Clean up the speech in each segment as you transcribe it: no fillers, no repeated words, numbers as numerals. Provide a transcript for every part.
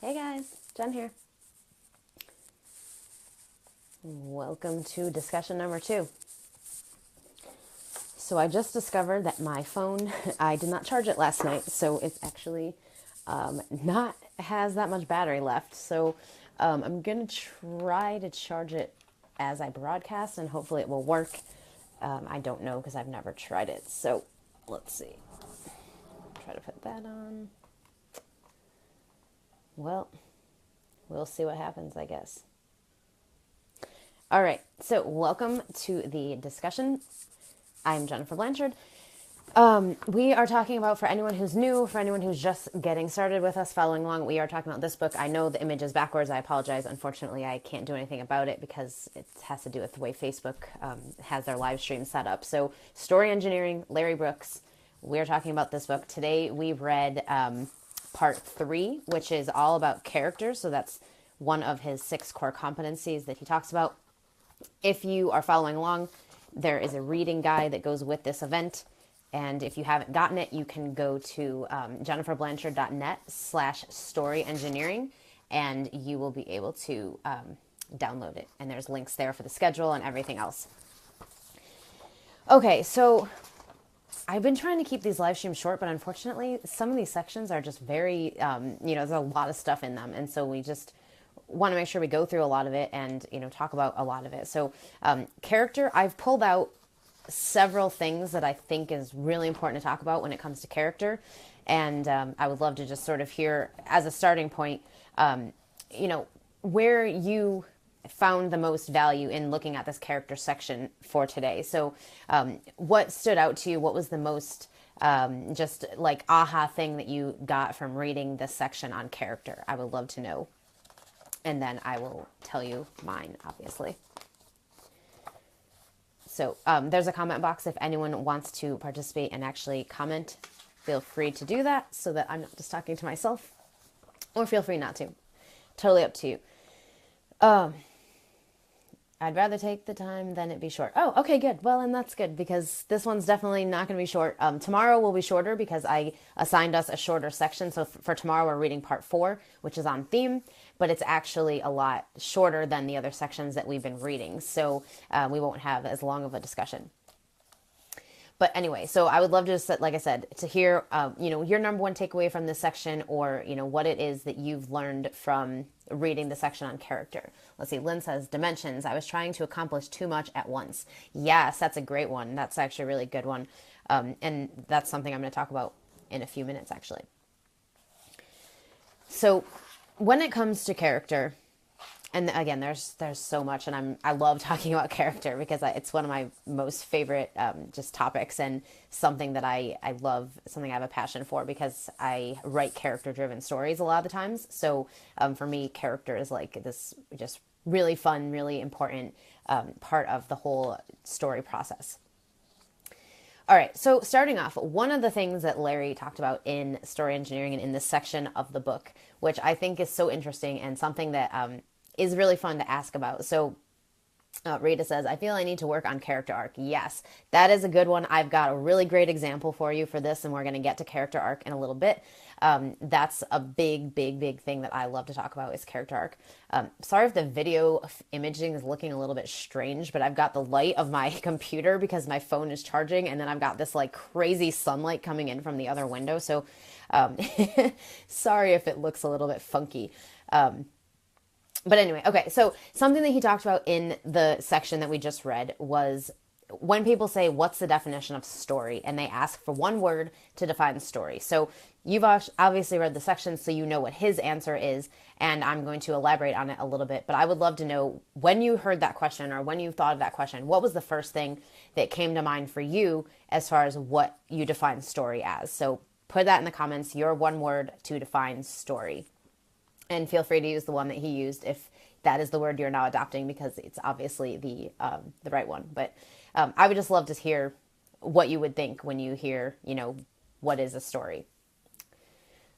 Hey guys, Jen here. Welcome to discussion number 2. So I just discovered that my phone, I did not charge it last night, so it's actually not has that much battery left. So I'm gonna try to charge it as I broadcast, and hopefully it will work. I don't know because I've never tried it. So let's see. Try to put that on. Well, we'll see what happens, I guess. All right, so welcome to the discussion. I'm Jennifer Blanchard. We are talking about, for anyone who's new, for anyone who's just getting started with us, following along, we are talking about this book. I know the image is backwards. I apologize. Unfortunately, I can't do anything about it because it has to do with the way Facebook has their live stream set up. So, Story Engineering, Larry Brooks. We're talking about this book. Today, we read part 3, which is all about character. So, that's one of his 6 core competencies that he talks about. If you are following along, there is a reading guide that goes with this event. And if you haven't gotten it, you can go to jenniferblanchard.net/storyengineering and you will be able to download it. And there's links there for the schedule and everything else. Okay, so I've been trying to keep these live streams short, but unfortunately, some of these sections are just very, there's a lot of stuff in them. And so we just want to make sure we go through a lot of it and, talk about a lot of it. So character, I've pulled out several things that I think is really important to talk about when it comes to character. And I would love to just sort of hear, as a starting point, where you found the most value in looking at this character section for today. So what stood out to you? What was the most just like aha thing that you got from reading this section on character? I would love to know. And then I will tell you mine, obviously. So there's a comment box. If anyone wants to participate and actually comment, feel free to do that so that I'm not just talking to myself. Or feel free not to. Totally up to you. I'd rather take the time than it be short. Oh, okay, good. Well, and that's good because this one's definitely not going to be short. Tomorrow will be shorter because I assigned us a shorter section. So for tomorrow, we're reading part 4, which is on theme, but it's actually a lot shorter than the other sections that we've been reading. So we won't have as long of a discussion. But anyway, so I would love to just, like I said, to hear, your number one takeaway from this section or, what it is that you've learned from reading the section on character. Let's see. Lynn says, dimensions. I was trying to accomplish too much at once. Yes, that's a great one. That's actually a really good one. And that's something I'm going to talk about in a few minutes, actually. So when it comes to character, and again, there's so much, and I love talking about character because it's one of my most favorite just topics and something that I love, something I have a passion for because I write character-driven stories a lot of the times. So for me, character is like this just really fun, really important part of the whole story process. All right, so starting off, one of the things that Larry talked about in story engineering and in this section of the book, which I think is so interesting and something that is really fun to ask about. So Rita says, I feel I need to work on character arc. Yes, that is a good one. I've got a really great example for you for this, and we're going to get to character arc in a little bit. That's a big thing that I love to talk about is character arc. Sorry if the video imaging is looking a little bit strange, but I've got the light of my computer because my phone is charging, and then I've got this like crazy sunlight coming in from the other window. So sorry if it looks a little bit funky. But anyway, okay, so something that he talked about in the section that we just read was when people say, what's the definition of story? And they ask for one word to define story. So you've obviously read the section, so you know what his answer is, and I'm going to elaborate on it a little bit. But I would love to know, when you heard that question or when you thought of that question, what was the first thing that came to mind for you as far as what you define story as? So put that in the comments, your one word to define story. And feel free to use the one that he used if that is the word you're now adopting because it's obviously the right one. But I would just love to hear what you would think when you hear, what is a story.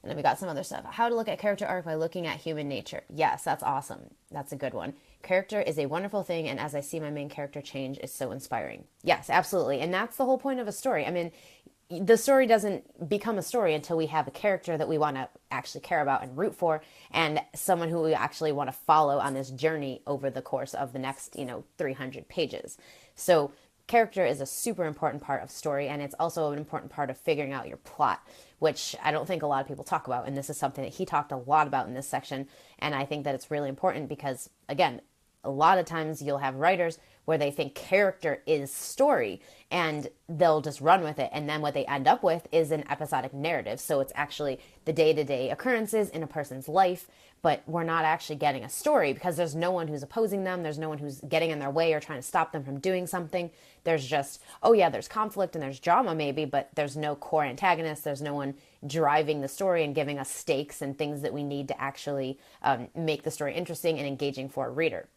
And then we got some other stuff. How to look at character arc by looking at human nature. Yes, that's awesome. That's a good one. Character is a wonderful thing, and as I see my main character change, it's so inspiring. Yes, absolutely. And that's the whole point of a story. I mean, the story doesn't become a story until we have a character that we want to actually care about and root for, and someone who we actually want to follow on this journey over the course of the next, 300 pages. So character is a super important part of story, and it's also an important part of figuring out your plot, which I don't think a lot of people talk about. And this is something that he talked a lot about in this section. And I think that it's really important because, again, a lot of times you'll have writers where they think character is story and they'll just run with it. And then what they end up with is an episodic narrative. So it's actually the day-to-day occurrences in a person's life, but we're not actually getting a story because there's no one who's opposing them. There's no one who's getting in their way or trying to stop them from doing something. There's just, oh yeah, there's conflict and there's drama maybe, but there's no core antagonist. There's no one driving the story and giving us stakes and things that we need to actually make the story interesting and engaging for a reader.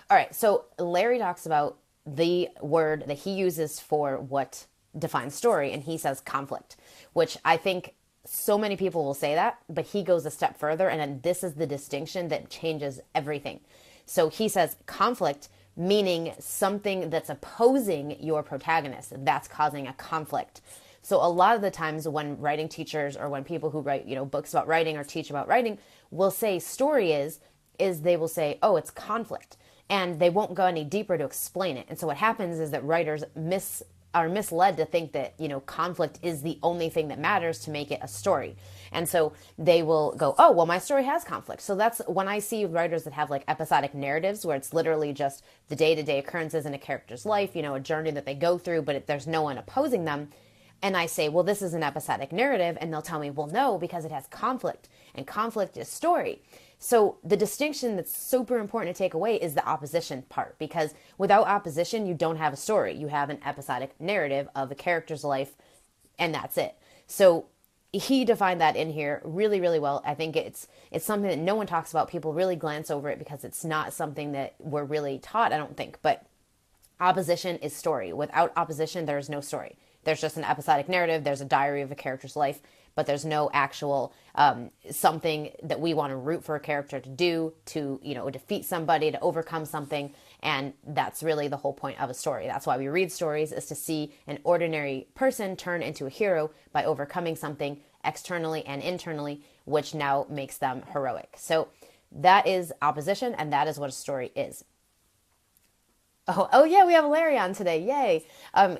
All right, so Larry talks about the word that he uses for what defines story, and he says conflict, which I think so many people will say that, but he goes a step further, and then this is the distinction that changes everything. So he says conflict, meaning something that's opposing your protagonist, that's causing a conflict. So a lot of the times when writing teachers or when people who write, books about writing or teach about writing will say story is they will say, oh, it's conflict. And they won't go any deeper to explain it. And so what happens is that writers are misled to think that, conflict is the only thing that matters to make it a story. And so they will go, oh, well, my story has conflict. So that's when I see writers that have like episodic narratives where it's literally just the day-to-day occurrences in a character's life, a journey that they go through, but there's no one opposing them. And I say, well, this is an episodic narrative. And they'll tell me, well, no, because it has conflict. And conflict is story. So the distinction that's super important to take away is the opposition part, because without opposition, you don't have a story. You have an episodic narrative of a character's life, and that's it. So he defined that in here really, really well. I think it's something that no one talks about. People really glance over it because it's not something that we're really taught, I don't think. But opposition is story. Without opposition, there is no story. There's just an episodic narrative. There's a diary of a character's life, but there's no actual something that we want to root for a character to do, to, defeat somebody, to overcome something. And that's really the whole point of a story. That's why we read stories, is to see an ordinary person turn into a hero by overcoming something externally and internally, which now makes them heroic. So that is opposition, and that is what a story is. Oh yeah, we have Larry on today. Yay.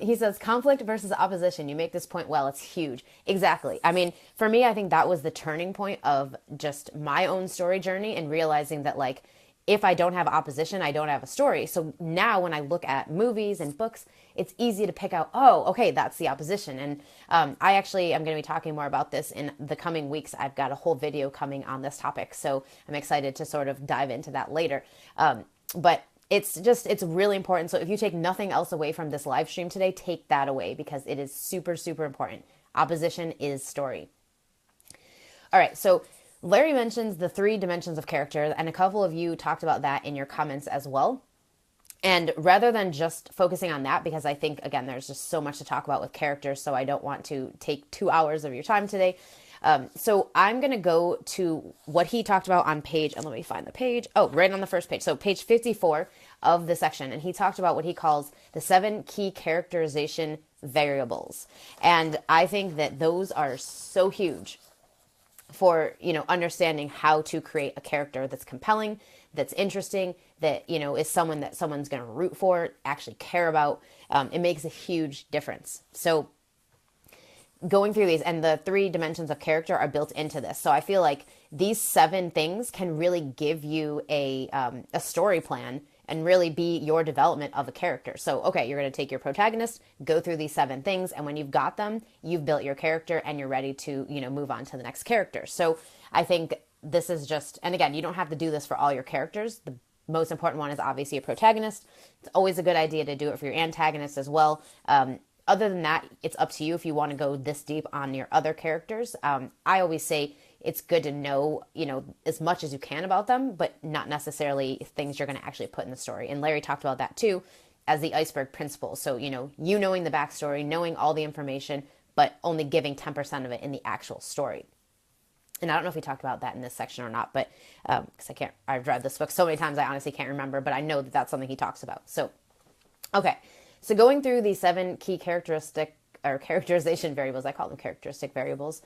He says conflict versus opposition. You make this point well. It's huge. Exactly. I mean, for me, I think that was the turning point of just my own story journey and realizing that, like, if I don't have opposition, I don't have a story. So now when I look at movies and books, it's easy to pick out, oh, okay, that's the opposition. And I'm going to be talking more about this in the coming weeks. I've got a whole video coming on this topic. So I'm excited to sort of dive into that later. But it's really important. So if you take nothing else away from this live stream today, take that away, because it is super, super important. Opposition is story. All right. So Larry mentions the 3 dimensions of character, and a couple of you talked about that in your comments as well. And rather than just focusing on that, because I think, again, there's just so much to talk about with characters, so I don't want to take 2 hours of your time today. So I'm going to go to what he talked about on page, and let me find the page. Oh, right on the first page. So page 54 of the section. And he talked about what he calls the 7 key characterization variables. And I think that those are so huge for, understanding how to create a character that's compelling, that's interesting, that, is someone that someone's going to root for, actually care about. It makes a huge difference. So going through these, and the 3 dimensions of character are built into this. So I feel like these 7 things can really give you a story plan and really be your development of a character. So, okay, you're going to take your protagonist, go through these 7 things, and when you've got them, you've built your character and you're ready to, move on to the next character. So I think this is just, and again, you don't have to do this for all your characters. The most important one is obviously a protagonist. It's always a good idea to do it for your antagonist as well. Other than that, it's up to you if you want to go this deep on your other characters. I always say it's good to know, as much as you can about them, but not necessarily things you're going to actually put in the story. And Larry talked about that too, as the iceberg principle. So, you knowing the backstory, knowing all the information, but only giving 10% of it in the actual story. And I don't know if we talked about that in this section or not, but because I've read this book so many times, I honestly can't remember, but I know that that's something he talks about. So, okay. So going through the 7 key characteristic or characterization variables. I call them characteristic variables,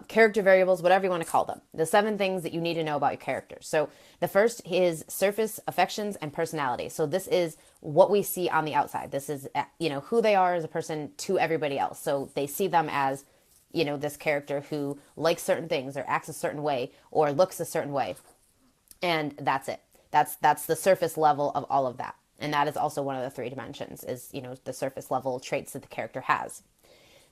character variables, whatever you want to call them. The 7 things that you need to know about your character. So the first is surface affections and personality. So this is what we see on the outside. This is, who they are as a person to everybody else. So they see them as, this character who likes certain things or acts a certain way or looks a certain way. And that's it. That's the surface level of all of that. And that is also one of the 3 dimensions is, the surface level traits that the character has.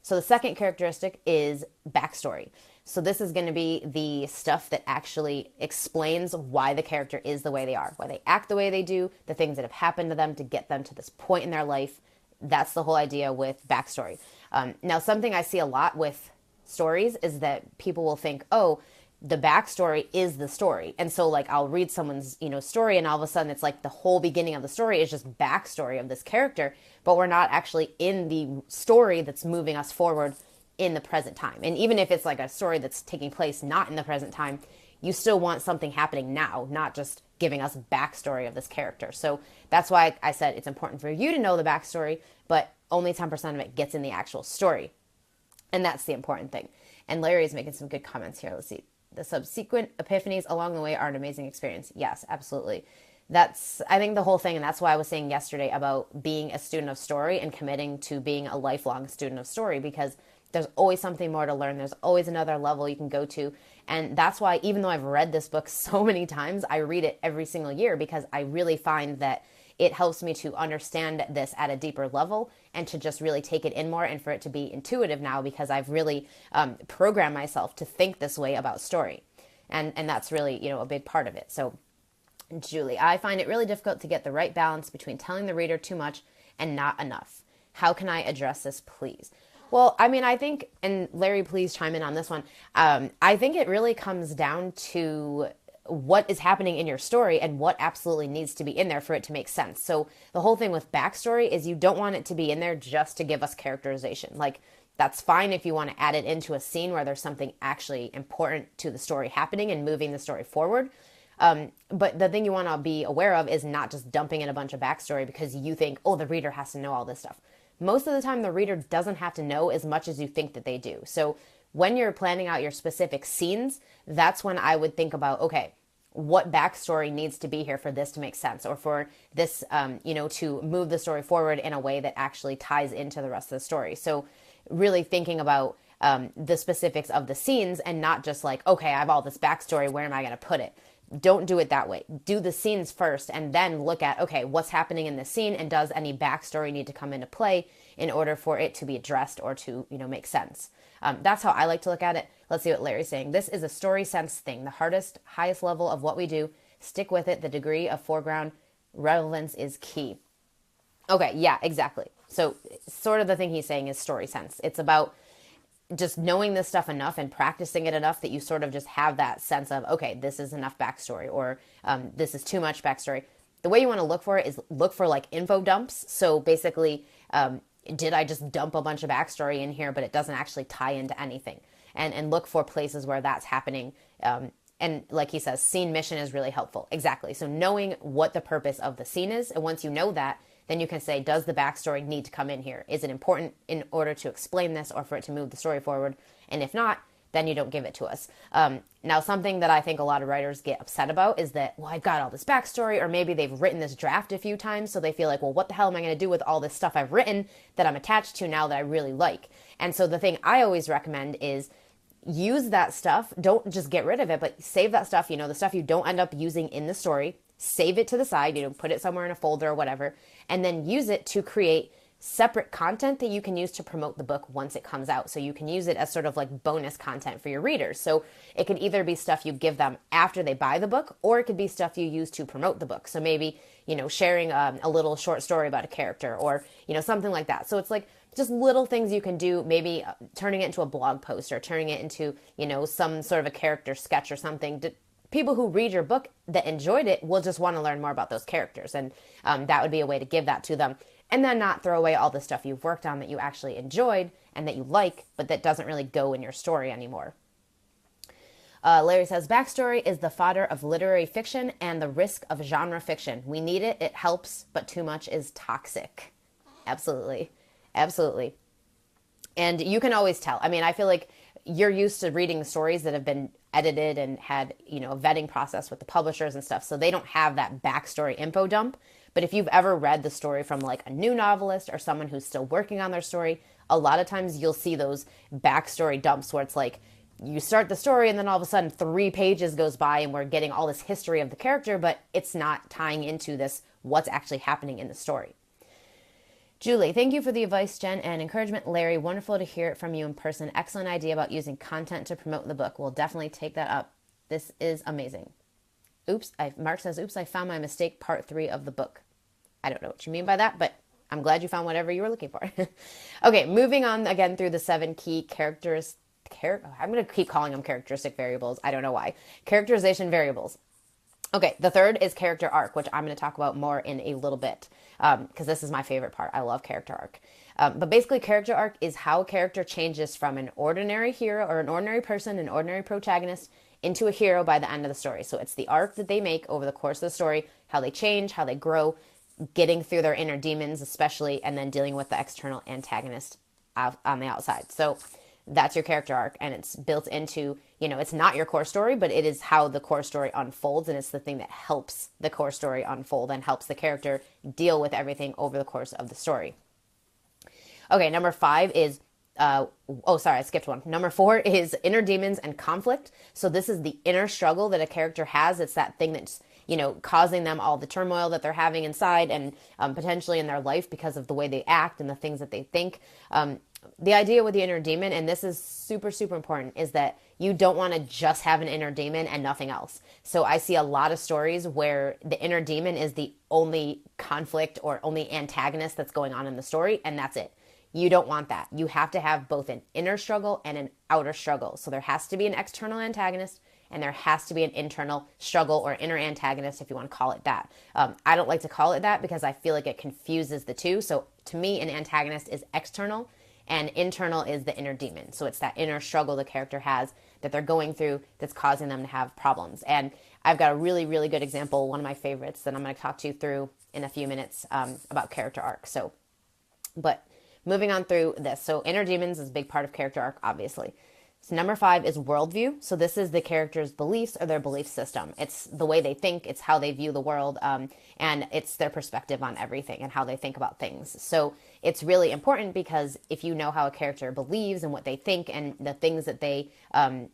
So the second characteristic is backstory. So this is going to be the stuff that actually explains why the character is the way they are, why they act the way they do, the things that have happened to them to get them to this point in their life. That's the whole idea with backstory. Now, something I see a lot with stories is that people will think, oh, the backstory is the story. And so like I'll read someone's, story and all of a sudden it's like the whole beginning of the story is just backstory of this character, but we're not actually in the story that's moving us forward in the present time. And even if it's like a story that's taking place not in the present time, you still want something happening now, not just giving us backstory of this character. So that's why I said it's important for you to know the backstory, but only 10% of it gets in the actual story. And that's the important thing. And Larry is making some good comments here. Let's see. The subsequent epiphanies along the way are an amazing experience. Yes, absolutely. That's, I think, the whole thing. And that's why I was saying yesterday about being a student of story and committing to being a lifelong student of story, because there's always something more to learn. There's always another level you can go to. And that's why, even though I've read this book so many times, I read it every single year because I really find that it helps me to understand this at a deeper level and to just really take it in more and for it to be intuitive now because I've really programmed myself to think this way about story. And that's really, a big part of it. So Julie, I find it really difficult to get the right balance between telling the reader too much and not enough. How can I address this, please? Well, I mean, I think, and Larry, please chime in on this one. I think it really comes down to what is happening in your story and what absolutely needs to be in there for it to make sense. So the whole thing with backstory is you don't want it to be in there just to give us characterization. Like, that's fine if you want to add it into a scene where there's something actually important to the story happening and moving the story forward. But the thing you want to be aware of is not just dumping in a bunch of backstory because you think, oh, the reader has to know all this stuff. Most of the time, the reader doesn't have to know as much as you think that they do. So when you're planning out your specific scenes, that's when I would think about, okay, what backstory needs to be here for this to make sense, or for this, to move the story forward in a way that actually ties into the rest of the story. So really thinking about the specifics of the scenes and not just like, okay, I have all this backstory, where am I going to put it? Don't do it that way. Do the scenes first and then look at, okay, what's happening in this scene and does any backstory need to come into play in order for it to be addressed or to, make sense. That's how I like to look at it. Let's see what Larry's saying. This is a story sense thing, the highest level of what we do. Stick with it. The degree of foreground relevance is key. Okay, yeah, exactly. So sort of the thing he's saying is story sense. It's about just knowing this stuff enough and practicing it enough that you sort of just have that sense of, okay, this is enough backstory, or this is too much backstory. The way you want to look for it is look for like info dumps. So basically, did I just dump a bunch of backstory in here, but it doesn't actually tie into anything? And look for places where that's happening. And like he says, scene mission is really helpful. Exactly. So knowing what the purpose of the scene is, and once you know that, then you can say, does the backstory need to come in here? Is it important in order to explain this or for it to move the story forward? And if not, then you don't give it to us. Now, something that I think a lot of writers get upset about is that, well, I've got all this backstory, or maybe they've written this draft a few times, so they feel like, well, what the hell am I going to do with all this stuff I've written that I'm attached to now that I really like? And so the thing I always recommend is use that stuff. Don't just get rid of it, but save that stuff, the stuff you don't end up using in the story. Save it to the side, put it somewhere in a folder or whatever, and then use it to create separate content that you can use to promote the book once it comes out. So you can use it as sort of like bonus content for your readers. So it could either be stuff you give them after they buy the book, or it could be stuff you use to promote the book. So maybe, sharing a little short story about a character, or, something like that. So it's like just little things you can do, maybe turning it into a blog post, or turning it into, some sort of a character sketch or something. People who read your book that enjoyed it will just want to learn more about those characters. And that would be a way to give that to them. And then not throw away all the stuff you've worked on that you actually enjoyed and that you like, but that doesn't really go in your story anymore. Larry says, backstory is the fodder of literary fiction and the risk of genre fiction. We need it. It helps, but too much is toxic. Absolutely. Absolutely. And you can always tell. I mean, I feel like you're used to reading stories that have been edited and had, a vetting process with the publishers and stuff. So they don't have that backstory info dump. But if you've ever read the story from like a new novelist or someone who's still working on their story, a lot of times you'll see those backstory dumps where it's like you start the story and then all of a sudden 3 pages goes by and we're getting all this history of the character, but it's not tying into this what's actually happening in the story. Julie, thank you for the advice, Jen, and encouragement. Larry, wonderful to hear it from you in person. Excellent idea about using content to promote the book. We'll definitely take that up. This is amazing. Mark says, oops, I found my mistake, part 3 of the book. I don't know what you mean by that, but I'm glad you found whatever you were looking for. Okay, moving on again through the 7 key characters. I'm going to keep calling them characteristic variables. I don't know why. Characterization variables. Okay, the third is character arc, which I'm going to talk about more in a little bit because this is my favorite part. I love character arc. But basically, character arc is how a character changes from an ordinary hero or an ordinary person, an ordinary protagonist, into a hero by the end of the story. So it's the arc that they make over the course of the story, how they change, how they grow, getting through their inner demons especially, and then dealing with the external antagonist on the outside. So that's your character arc, and it's built into, it's not your core story, but it is how the core story unfolds, and it's the thing that helps the core story unfold and helps the character deal with everything over the course of the story. Okay, number 5 is, I skipped one. Number 4 is inner demons and conflict. So this is the inner struggle that a character has. It's that thing that's, causing them all the turmoil that they're having inside and potentially in their life because of the way they act and the things that they think. The idea with the inner demon, and this is super, super important, is that you don't want to just have an inner demon and nothing else. So I see a lot of stories where the inner demon is the only conflict or only antagonist that's going on in the story, and that's it. You don't want that. You have to have both an inner struggle and an outer struggle. So there has to be an external antagonist and there has to be an internal struggle or inner antagonist, if you want to call it that. I don't like to call it that because I feel like it confuses the two. So to me, an antagonist is external and internal is the inner demon. So it's that inner struggle the character has that they're going through that's causing them to have problems. And I've got a really, really good example, one of my favorites that I'm going to talk to you through in a few minutes about character arc. But moving on through this. So inner demons is a big part of character arc, obviously. So number 5 is worldview. So this is the character's beliefs or their belief system. It's the way they think, it's how they view the world, and it's their perspective on everything and how they think about things. So it's really important because if you know how a character believes and what they think and the things that they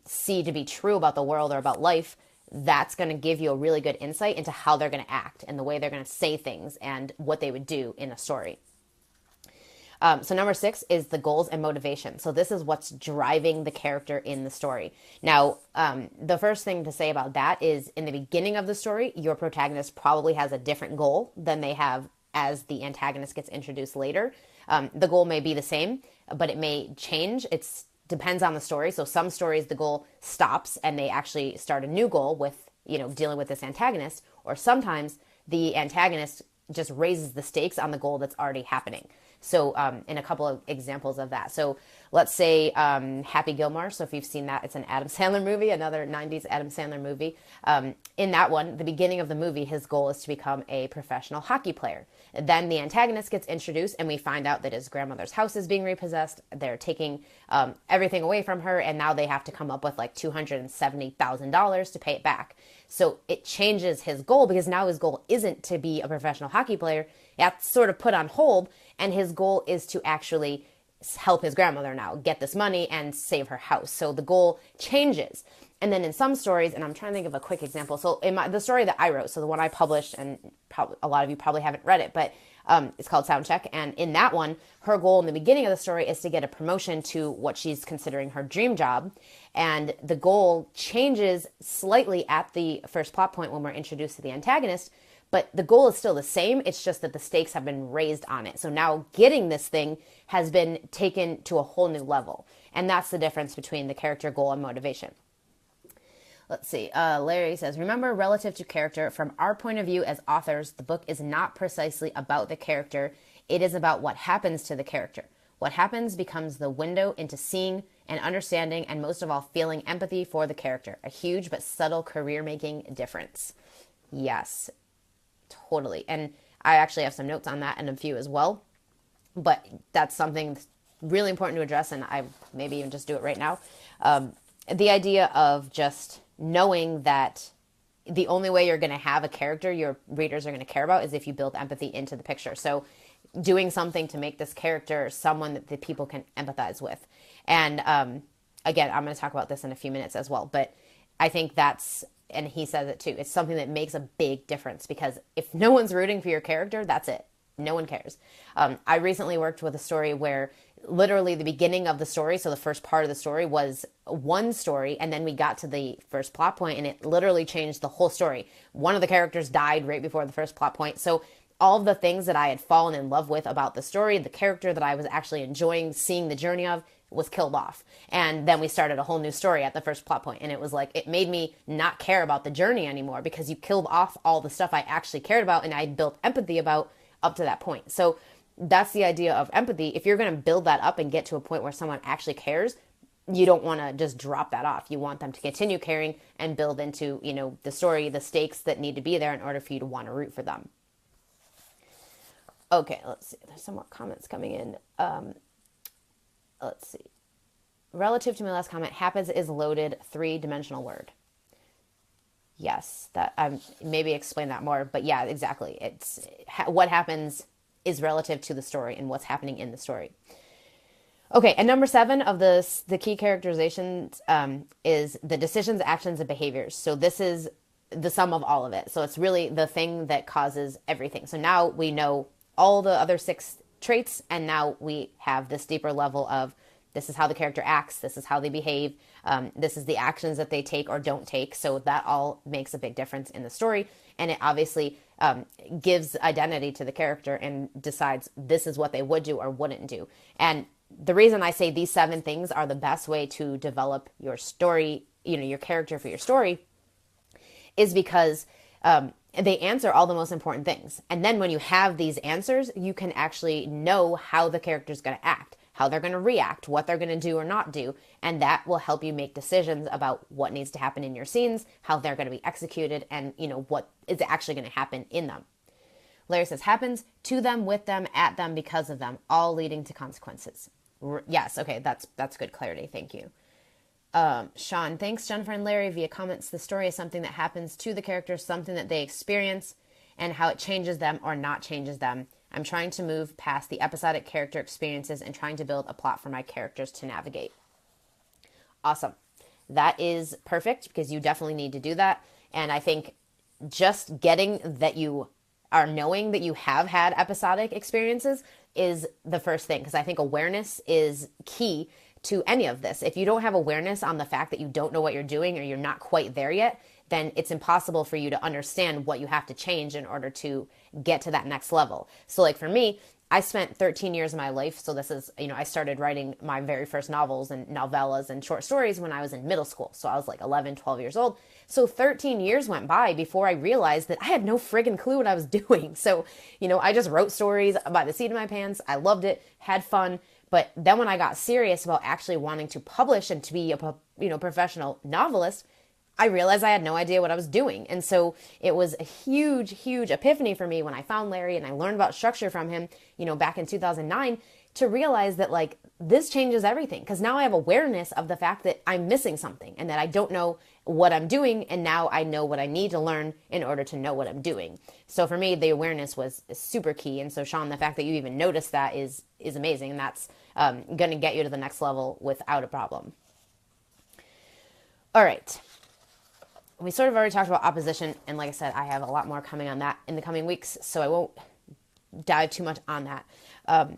see to be true about the world or about life, that's going to give you a really good insight into how they're going to act and the way they're going to say things and what they would do in a story. So number 6 is the goals and motivation. So this is what's driving the character in the story. Now, the first thing to say about that is in the beginning of the story, your protagonist probably has a different goal than they have as the antagonist gets introduced later. The goal may be the same, but it may change. It depends on the story. So some stories, the goal stops and they actually start a new goal with, dealing with this antagonist, or sometimes the antagonist just raises the stakes on the goal that's already happening. So in a couple of examples of that. So let's say Happy Gilmore. So if you've seen that, it's an Adam Sandler movie, another 90s Adam Sandler movie. In that one, the beginning of the movie, his goal is to become a professional hockey player. Then the antagonist gets introduced and we find out that his grandmother's house is being repossessed. They're taking everything away from her and now they have to come up with like $270,000 to pay it back. So it changes his goal because now his goal isn't to be a professional hockey player. That's sort of put on hold, and his goal is to actually help his grandmother now get this money and save her house. So the goal changes. And then in some stories, and I'm trying to think of a quick example. So in the story that I wrote, so the one I published, and a lot of you probably haven't read it, but it's called Soundcheck. And in that one, her goal in the beginning of the story is to get a promotion to what she's considering her dream job. And the goal changes slightly at the first plot point when we're introduced to the antagonist, but the goal is still the same. It's just that the stakes have been raised on it. So now getting this thing has been taken to a whole new level. And that's the difference between the character goal and motivation. Let's see. Larry says, remember, relative to character, from our point of view as authors, the book is not precisely about the character. It is about what happens to the character. What happens becomes the window into seeing and understanding and most of all feeling empathy for the character. A huge but subtle career-making difference. Yes, totally. And I actually have some notes on that and a few as well. But that's something really important to address, and I maybe even just do it right now. The idea of just knowing that the only way you're going to have a character your readers are going to care about is if you build empathy into the picture. So doing something to make this character someone that the people can empathize with. And again, I'm going to talk about this in a few minutes as well, but I think that's, and he says it too, it's something that makes a big difference, because if no one's rooting for your character, that's it. No one cares. I recently worked with a story where literally the beginning of the story, so the first part of the story, was one story, and then we got to the first plot point, and it literally changed the whole story. One of the characters died right before the first plot point. So all of the things that I had fallen in love with about the story, the character that I was actually enjoying seeing the journey of, was killed off. And then we started a whole new story at the first plot point. And it was like, it made me not care about the journey anymore, because you killed off all the stuff I actually cared about and I built empathy about up to that point. So that's the idea of empathy. If you're going to build that up and get to a point where someone actually cares, you don't want to just drop that off. You want them to continue caring and build into, the story, the stakes that need to be there in order for you to want to root for them. Okay, let's see. There's some more comments coming in. Let's see. Relative to my last comment, happens is loaded 3-dimensional word. Yes, that maybe explain that more, but yeah, exactly. It's what happens is relative to the story and what's happening in the story. Okay, and number 7 of the key characterizations is the decisions, actions, and behaviors. So this is the sum of all of it. So it's really the thing that causes everything. So now we know all the other 6 traits, and now we have this deeper level of this is how the character acts, this is how they behave, this is the actions that they take or don't take. So that all makes a big difference in the story, and it obviously gives identity to the character and decides this is what they would do or wouldn't do. And the reason I say these 7 things are the best way to develop your story, your character for your story, is because they answer all the most important things. And then when you have these answers, you can actually know how the character's going to act, how they're going to react, what they're going to do or not do. And that will help you make decisions about what needs to happen in your scenes, how they're going to be executed, and what is actually going to happen in them. Larry says, happens to them, with them, at them, because of them, all leading to consequences. Yes, okay, that's good clarity. Thank you. Sean, thanks Jennifer and Larry via comments. The story is something that happens to the characters, something that they experience, and how it changes them or not changes them. I'm trying to move past the episodic character experiences and trying to build a plot for my characters to navigate. Awesome. That is perfect, because you definitely need to do that. And I think just getting that you are knowing that you have had episodic experiences is the first thing, because I think awareness is key to any of this. If you don't have awareness on the fact that you don't know what you're doing or you're not quite there yet, then it's impossible for you to understand what you have to change in order to get to that next level. So like for me, I spent 13 years of my life. So this is, I started writing my very first novels and novellas and short stories when I was in middle school. So I was like 11, 12 years old. So 13 years went by before I realized that I had no friggin' clue what I was doing. So, I just wrote stories by the seat of my pants. I loved it, had fun. But then when I got serious about actually wanting to publish and to be a professional novelist, I realized I had no idea what I was doing. And so it was a huge, huge epiphany for me when I found Larry and I learned about structure from him, back in 2009, to realize that this changes everything. Because now I have awareness of the fact that I'm missing something and that I don't know what I'm doing. And now I know what I need to learn in order to know what I'm doing. So for me, the awareness was super key. And so Sean, the fact that you even noticed that is amazing. And that's going to get you to the next level without a problem. All right. We sort of already talked about opposition, and like I said, I have a lot more coming on that in the coming weeks, so I won't dive too much on that.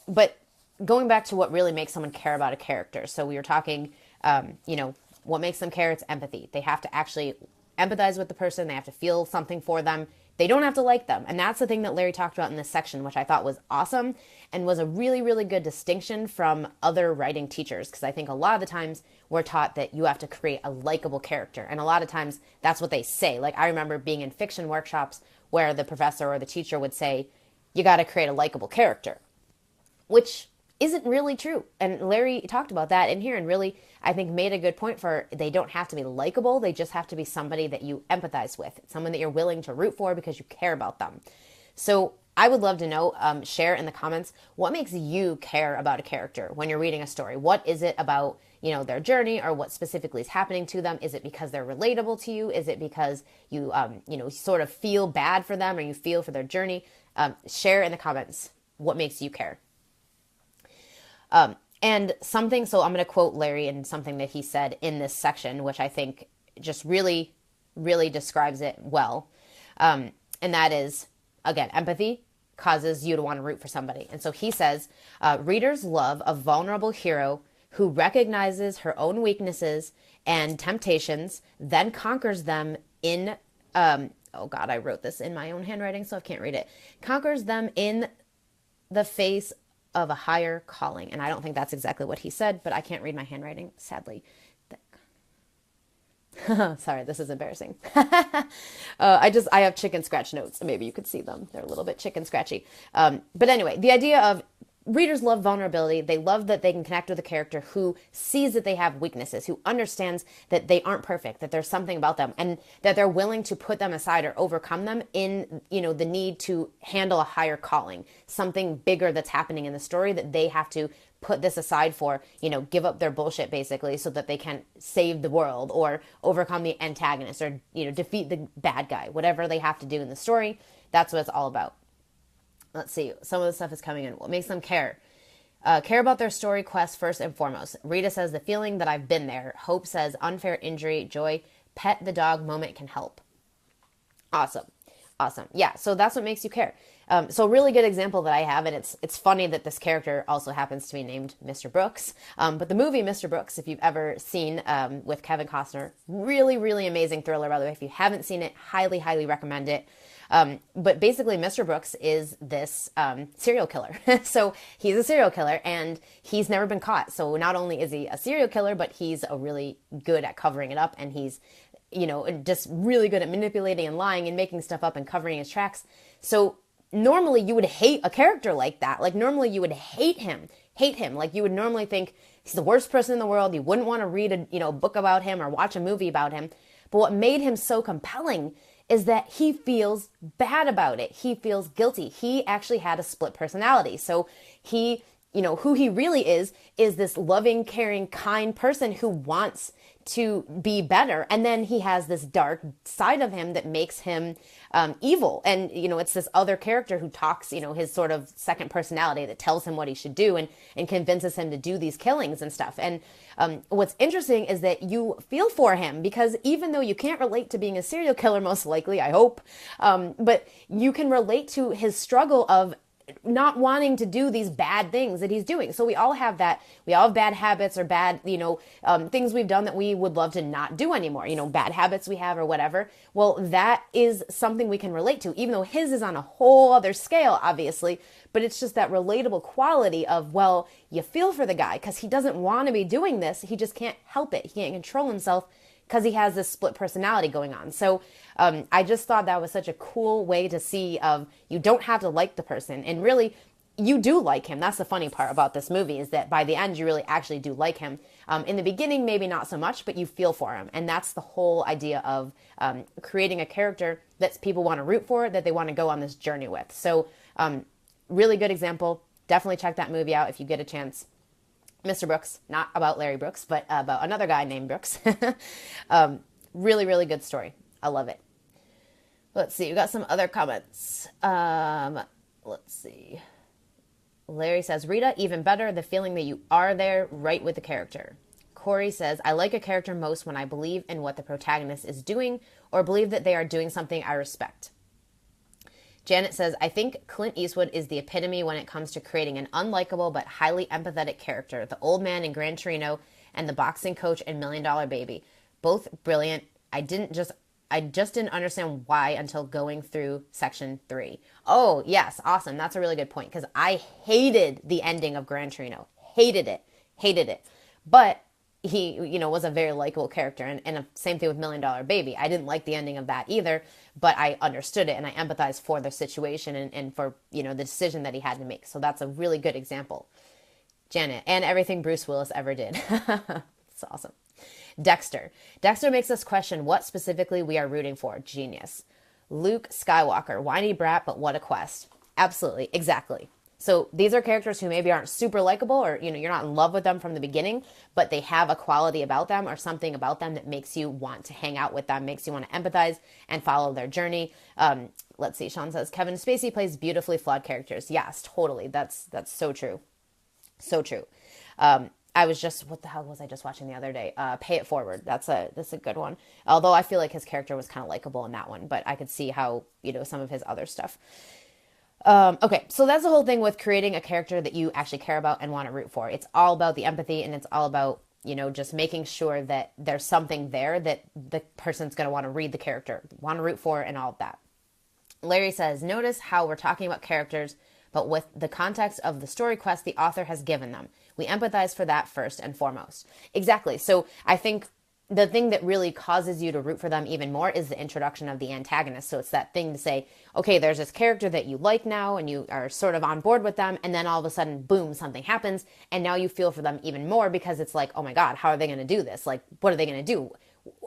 But going back to what really makes someone care about a character. So we were talking, what makes them care, it's empathy. They have to actually empathize with the person. They have to feel something for them. They don't have to like them. And that's the thing that Larry talked about in this section, which I thought was awesome and was a really, really good distinction from other writing teachers. Because I think a lot of the times we're taught that you have to create a likable character. And a lot of times that's what they say. Like I remember being in fiction workshops where the professor or the teacher would say, you got to create a likable character, which isn't really true. And Larry talked about that in here and really, I think, made a good point for they don't have to be likable. They just have to be somebody that you empathize with, someone that you're willing to root for because you care about them. So I would love to know, share in the comments, what makes you care about a character when you're reading a story? What is it about, their journey, or what specifically is happening to them? Is it because they're relatable to you? Is it because you, sort of feel bad for them, or you feel for their journey? Share in the comments what makes you care. And something, so I'm going to quote Larry in something that he said in this section, which I think just really, really describes it well. And that is, again, empathy causes you to want to root for somebody. And so he says, readers love a vulnerable hero who recognizes her own weaknesses and temptations, then conquers them in, oh God, I wrote this in my own handwriting, so I can't read it. Conquers them in the face of a higher calling. And I don't think that's exactly what he said, but I can't read my handwriting, sadly. Sorry, this is embarrassing. I have chicken scratch notes. Maybe you could see them. They're a little bit chicken scratchy. But anyway, the idea of readers love vulnerability. They love that they can connect with a character who sees that they have weaknesses, who understands that they aren't perfect, that there's something about them, and that they're willing to put them aside or overcome them in, the need to handle a higher calling, something bigger that's happening in the story that they have to put this aside for, give up their bullshit basically so that they can save the world or overcome the antagonist or, defeat the bad guy, whatever they have to do in the story. That's what it's all about. Let's see. Some of the stuff is coming in. What makes them care? Care about their story quest first and foremost. Rita says, the feeling that I've been there. Hope says, unfair injury. Joy, pet the dog moment can help. Awesome. Yeah, so that's what makes you care. So a really good example that I have, and it's funny that this character also happens to be named Mr. Brooks. But the movie Mr. Brooks, if you've ever seen with Kevin Costner, really, really amazing thriller, by the way. If you haven't seen it, highly, highly recommend it. But basically, Mr. Brooks is this serial killer. So he's a serial killer, and he's never been caught. So not only is he a serial killer, but he's really good at covering it up, and he's just really good at manipulating and lying and making stuff up and covering his tracks. So normally you would hate a character like that. Like normally you would hate him. Like you would normally think he's the worst person in the world. You wouldn't want to read a book about him or watch a movie about him. But what made him so compelling is that he feels bad about it. He feels guilty. He actually had a split personality. So he, who he really is this loving, caring, kind person who wants to be better. And then he has this dark side of him that makes him evil. And, it's this other character who talks, his sort of second personality that tells him what he should do and convinces him to do these killings and stuff. And what's interesting is that you feel for him because even though you can't relate to being a serial killer, most likely, I hope, but you can relate to his struggle of not wanting to do these bad things that he's doing. So we all have that. We all have bad habits or bad, things we've done that we would love to not do anymore, bad habits we have or whatever. Well, that is something we can relate to, even though his is on a whole other scale, obviously, but it's just that relatable quality of, well, you feel for the guy because he doesn't want to be doing this. He just can't help it. He can't control himself because he has this split personality going on. So I just thought that was such a cool way to see of you don't have to like the person. And really, you do like him. That's the funny part about this movie is that by the end, you really actually do like him. In the beginning, maybe not so much, but you feel for him. And that's the whole idea of creating a character that people want to root for, that they want to go on this journey with. So really good example. Definitely check that movie out if you get a chance. Mr. Brooks, not about Larry Brooks, but about another guy named Brooks. Really, really good story. I love it. Let's see. We got some other comments. Let's see. Larry says, Rita, even better, the feeling that you are there right with the character. Corey says, I like a character most when I believe in what the protagonist is doing or believe that they are doing something I respect. Janet says, I think Clint Eastwood is the epitome when it comes to creating an unlikable but highly empathetic character. The old man in Gran Torino and the boxing coach in $1 Million Baby. Both brilliant. I just didn't understand why until going through section 3. Oh, yes. Awesome. That's a really good point because I hated the ending of Gran Torino. Hated it. But he, was a very likable character. And same thing with $1 Million Baby. I didn't like the ending of that either, but I understood it and I empathized for the situation and for, the decision that he had to make. So that's a really good example. Janet, and everything Bruce Willis ever did. It's awesome. Dexter makes us question what specifically we are rooting for. Genius. Luke Skywalker, whiny brat, but what a quest. Absolutely. Exactly. So these are characters who maybe aren't super likable, or you're not in love with them from the beginning, but they have a quality about them or something about them that makes you want to hang out with them, makes you want to empathize and follow their journey. Let's see. Sean says Kevin Spacey plays beautifully flawed characters. Yes, totally. That's so true. So true. I was just, what the hell was I just watching the other day? Pay It Forward. That's a good one. Although I feel like his character was kind of likable in that one, but I could see how, some of his other stuff. Okay, so that's the whole thing with creating a character that you actually care about and want to root for. It's all about the empathy, and it's all about, just making sure that there's something there that the person's going to want to read the character, want to root for, and all of that. Larry says, notice how we're talking about characters, but with the context of the story quest the author has given them. We empathize for that first and foremost. Exactly. So I think the thing that really causes you to root for them even more is the introduction of the antagonist. So it's that thing to say, okay, there's this character that you like now and you are sort of on board with them. And then all of a sudden, boom, something happens. And now you feel for them even more because it's like, oh my God, how are they going to do this? Like, what are they going to do?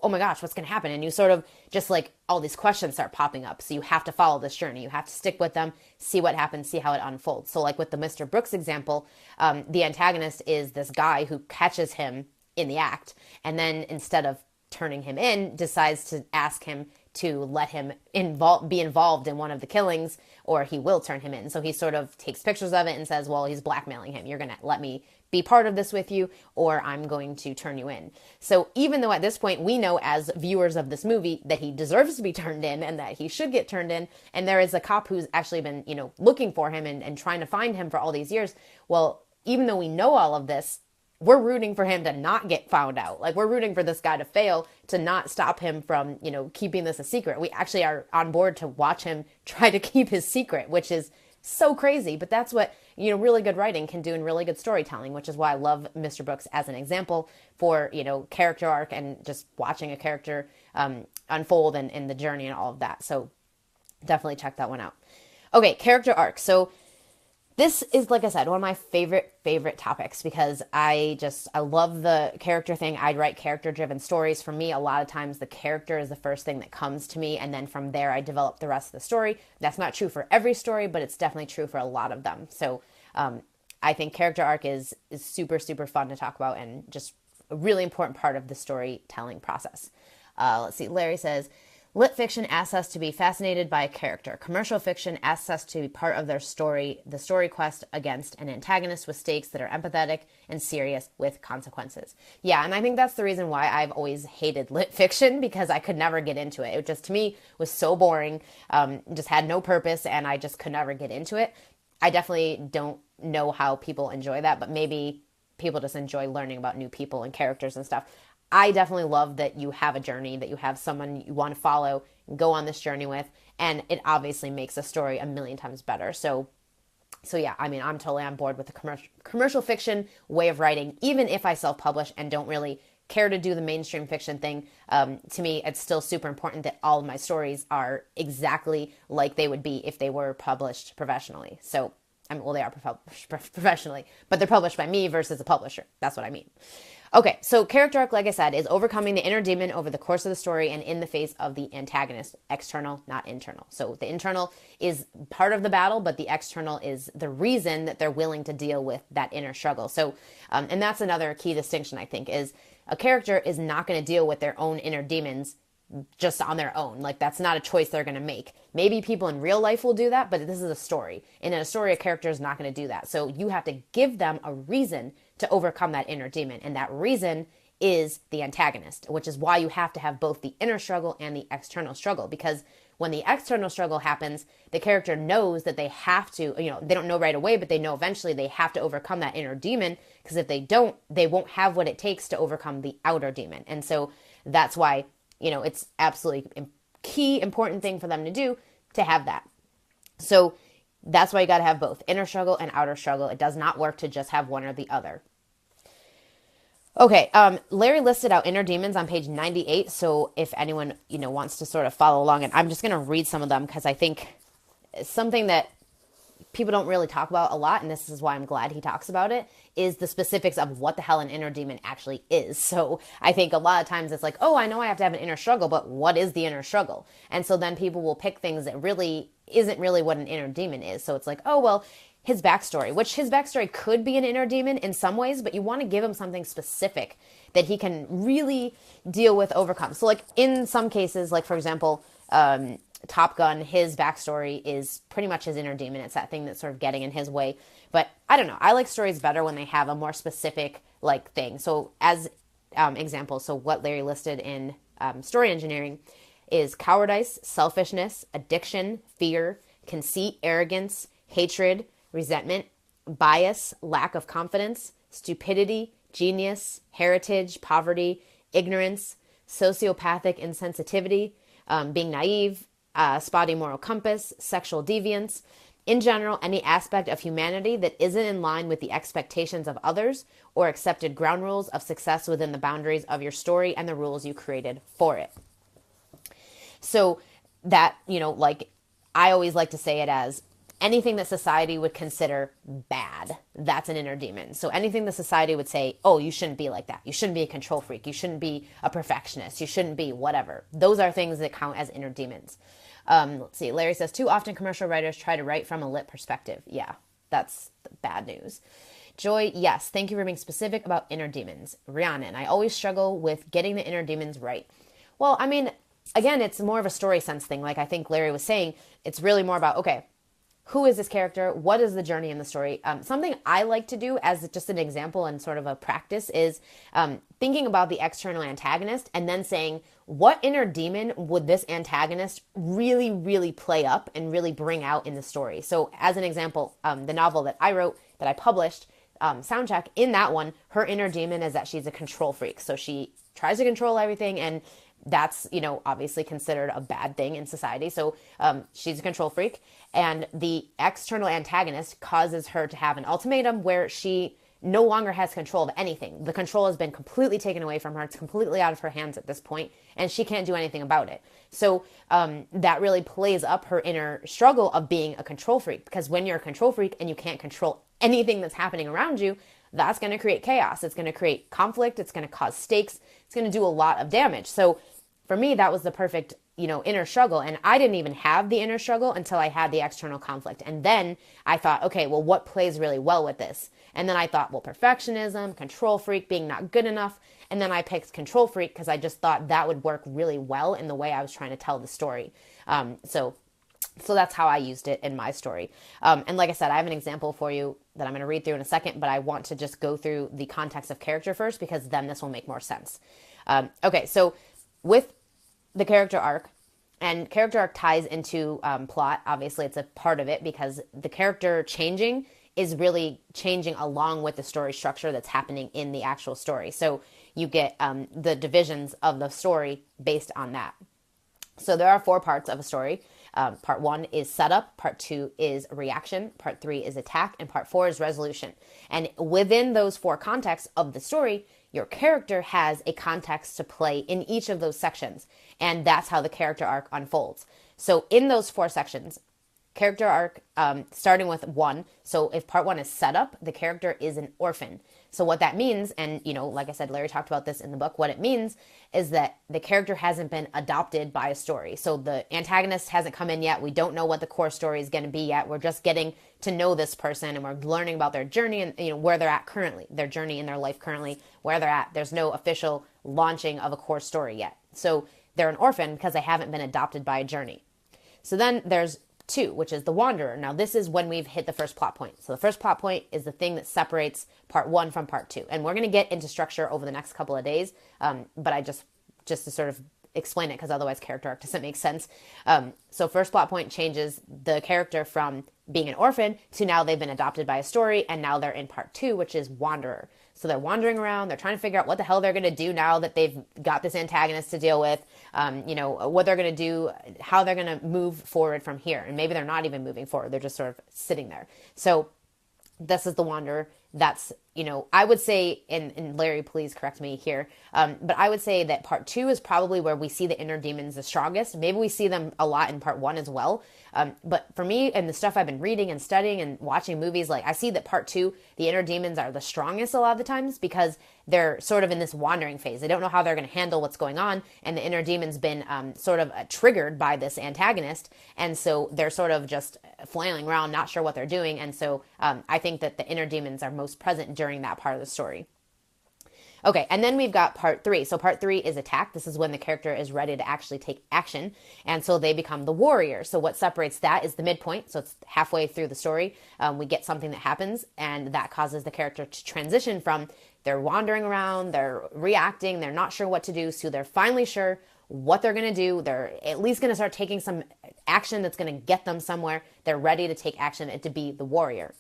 Oh my gosh, what's going to happen? And you sort of just like all these questions start popping up. So you have to follow this journey. You have to stick with them, see what happens, see how it unfolds. So like with the Mr. Brooks example, the antagonist is this guy who catches him in the act, and then instead of turning him in, decides to ask him to let him be involved in one of the killings, or he will turn him in. So he sort of takes pictures of it and says, well, he's blackmailing him. You're going to let me be part of this with you, or I'm going to turn you in. So even though at this point we know as viewers of this movie that he deserves to be turned in and that he should get turned in, and there is a cop who's actually been, looking for him and trying to find him for all these years. Well, even though we know all of this, we're rooting for him to not get found out. Like, we're rooting for this guy to fail, to not stop him from, keeping this a secret. We actually are on board to watch him try to keep his secret, which is so crazy. But that's what, really good writing can do and really good storytelling, which is why I love Mr. Brooks as an example for, character arc and just watching a character unfold and the journey and all of that. So definitely check that one out. Okay, character arc. So this is, like I said, one of my favorite topics because I love the character thing. I write character-driven stories. For me, a lot of times the character is the first thing that comes to me, and then from there I develop the rest of the story. That's not true for every story, but it's definitely true for a lot of them. So I think character arc is super, super fun to talk about and just a really important part of the storytelling process. Let's see, Larry says, lit fiction asks us to be fascinated by a character. Commercial fiction asks us to be part of their story, the story quest against an antagonist with stakes that are empathetic and serious with consequences. Yeah, and I think that's the reason why I've always hated lit fiction, because I could never get into it. It just, to me, was so boring, just had no purpose, and I just could never get into it. I definitely don't know how people enjoy that, but maybe people just enjoy learning about new people and characters and stuff. I definitely love that you have a journey, that you have someone you want to follow and go on this journey with, and it obviously makes a story a million times better. So yeah, I mean, I'm totally on board with the commercial fiction way of writing, even if I self-publish and don't really care to do the mainstream fiction thing. To me, it's still super important that all of my stories are exactly like they would be if they were published professionally. So, I mean, well, they are published professionally, but they're published by me versus a publisher. That's what I mean. Okay, so character arc, like I said, is overcoming the inner demon over the course of the story and in the face of the antagonist. External, not internal. So the internal is part of the battle, but the external is the reason that they're willing to deal with that inner struggle. So, and that's another key distinction, I think, is a character is not going to deal with their own inner demons just on their own. Like, that's not a choice they're going to make. Maybe people in real life will do that, but this is a story. And in a story, a character is not going to do that. So you have to give them a reason to overcome that inner demon. And that reason is the antagonist, which is why you have to have both the inner struggle and the external struggle. Because when the external struggle happens, the character knows that they have to, they don't know right away, but they know eventually they have to overcome that inner demon. Because if they don't, they won't have what it takes to overcome the outer demon. And so that's why, it's absolutely key, important thing for them to do to have that. So that's why you got to have both inner struggle and outer struggle. It does not work to just have one or the other. Okay, Larry listed out inner demons on page 98. So if anyone, wants to sort of follow along, and I'm just going to read some of them because I think it's something that people don't really talk about a lot, and this is why I'm glad he talks about it, is the specifics of what the hell an inner demon actually is. So I think a lot of times it's like, oh, I know I have to have an inner struggle, but what is the inner struggle? And so then people will pick things that really isn't really what an inner demon is. So it's like, oh, well, his backstory, which his backstory could be an inner demon in some ways, but you want to give him something specific that he can really deal with, overcome. So like in some cases, like for example, Top Gun, his backstory is pretty much his inner demon. It's that thing that's sort of getting in his way. But I don't know. I like stories better when they have a more specific like thing. So as example, so what Larry listed in story engineering is cowardice, selfishness, addiction, fear, conceit, arrogance, hatred, resentment, bias, lack of confidence, stupidity, genius, heritage, poverty, ignorance, sociopathic insensitivity, being naive, spotty moral compass, sexual deviance. In general, any aspect of humanity that isn't in line with the expectations of others or accepted ground rules of success within the boundaries of your story and the rules you created for it. So that, like I always like to say it as anything that society would consider bad, that's an inner demon. So anything that society would say, oh, you shouldn't be like that. You shouldn't be a control freak. You shouldn't be a perfectionist. You shouldn't be whatever. Those are things that count as inner demons. Let's see. Larry says, too often commercial writers try to write from a lit perspective. Yeah, that's bad news. Joy, yes. Thank you for being specific about inner demons. Rhiannon, I always struggle with getting the inner demons right. Well, I mean, again, it's more of a story sense thing. Like I think Larry was saying, it's really more about, okay, who is this character? What is the journey in the story? Something I like to do as just an example and sort of a practice is thinking about the external antagonist and then saying, what inner demon would this antagonist really, really play up and really bring out in the story? So as an example, the novel that I wrote, that I published, Soundcheck, in that one, her inner demon is that she's a control freak. So she tries to control everything, and that's, obviously considered a bad thing in society. So she's a control freak, and the external antagonist causes her to have an ultimatum where she no longer has control of anything. The control has been completely taken away from her. It's completely out of her hands at this point, and she can't do anything about it. So that really plays up her inner struggle of being a control freak, because when you're a control freak and you can't control anything that's happening around you, that's going to create chaos. It's going to create conflict. It's going to cause stakes. It's going to do a lot of damage. So for me, that was the perfect, inner struggle. And I didn't even have the inner struggle until I had the external conflict. And then I thought, okay, well, what plays really well with this? And then I thought, well, perfectionism, control freak, being not good enough. And then I picked control freak because I just thought that would work really well in the way I was trying to tell the story. So that's how I used it in my story. And like I said, I have an example for you that I'm going to read through in a second, but I want to just go through the context of character first, because then this will make more sense. Okay, so with the character arc, and character arc ties into plot. Obviously, it's a part of it because the character changing is really changing along with the story structure that's happening in the actual story. So you get the divisions of the story based on that. So there are 4 parts of a story. Part 1 is setup, part 2 is reaction, part 3 is attack, and part 4 is resolution. And within those 4 contexts of the story, your character has a context to play in each of those sections. And that's how the character arc unfolds. So in those 4 sections, character arc, starting with 1. So if part 1 is setup, the character is an orphan. So what that means, and like I said, Larry talked about this in the book, what it means is that the character hasn't been adopted by a story. So the antagonist hasn't come in yet. We don't know what the core story is going to be yet. We're just getting to know this person, and we're learning about their journey and where they're at currently, their journey in their life currently, where they're at. There's no official launching of a core story yet. So they're an orphan because they haven't been adopted by a journey. So then there's 2, which is the wanderer. Now this is when we've hit the first plot point. So the first plot point is the thing that separates part 1 from part 2. And we're going to get into structure over the next couple of days. But I just to sort of explain it, because otherwise character arc doesn't make sense. So first plot point changes the character from being an orphan to now they've been adopted by a story, and now they're in part 2, which is wanderer. So they're wandering around, they're trying to figure out what the hell they're going to do now that they've got this antagonist to deal with, what they're going to do, how they're going to move forward from here. And maybe they're not even moving forward, they're just sort of sitting there. So this is the wanderer. That's, I would say, and Larry, please correct me here, but I would say that part 2 is probably where we see the inner demons the strongest. Maybe we see them a lot in part 1 as well. But for me and the stuff I've been reading and studying and watching movies, like I see that part 2, the inner demons are the strongest a lot of the times because they're sort of in this wandering phase. They don't know how they're going to handle what's going on. And the inner demon's been sort of triggered by this antagonist. And so they're sort of just flailing around, not sure what they're doing. And so I think that the inner demons are most present during that part of the story. Okay, and then we've got part 3. So part 3 is attack. This is when the character is ready to actually take action. And so they become the warrior. So what separates that is the midpoint. So it's halfway through the story. We get something that happens, and that causes the character to transition from they're wandering around, they're reacting, they're not sure what to do, so they're finally sure what they're going to do. They're at least going to start taking some action that's going to get them somewhere. They're ready to take action and to be the warrior.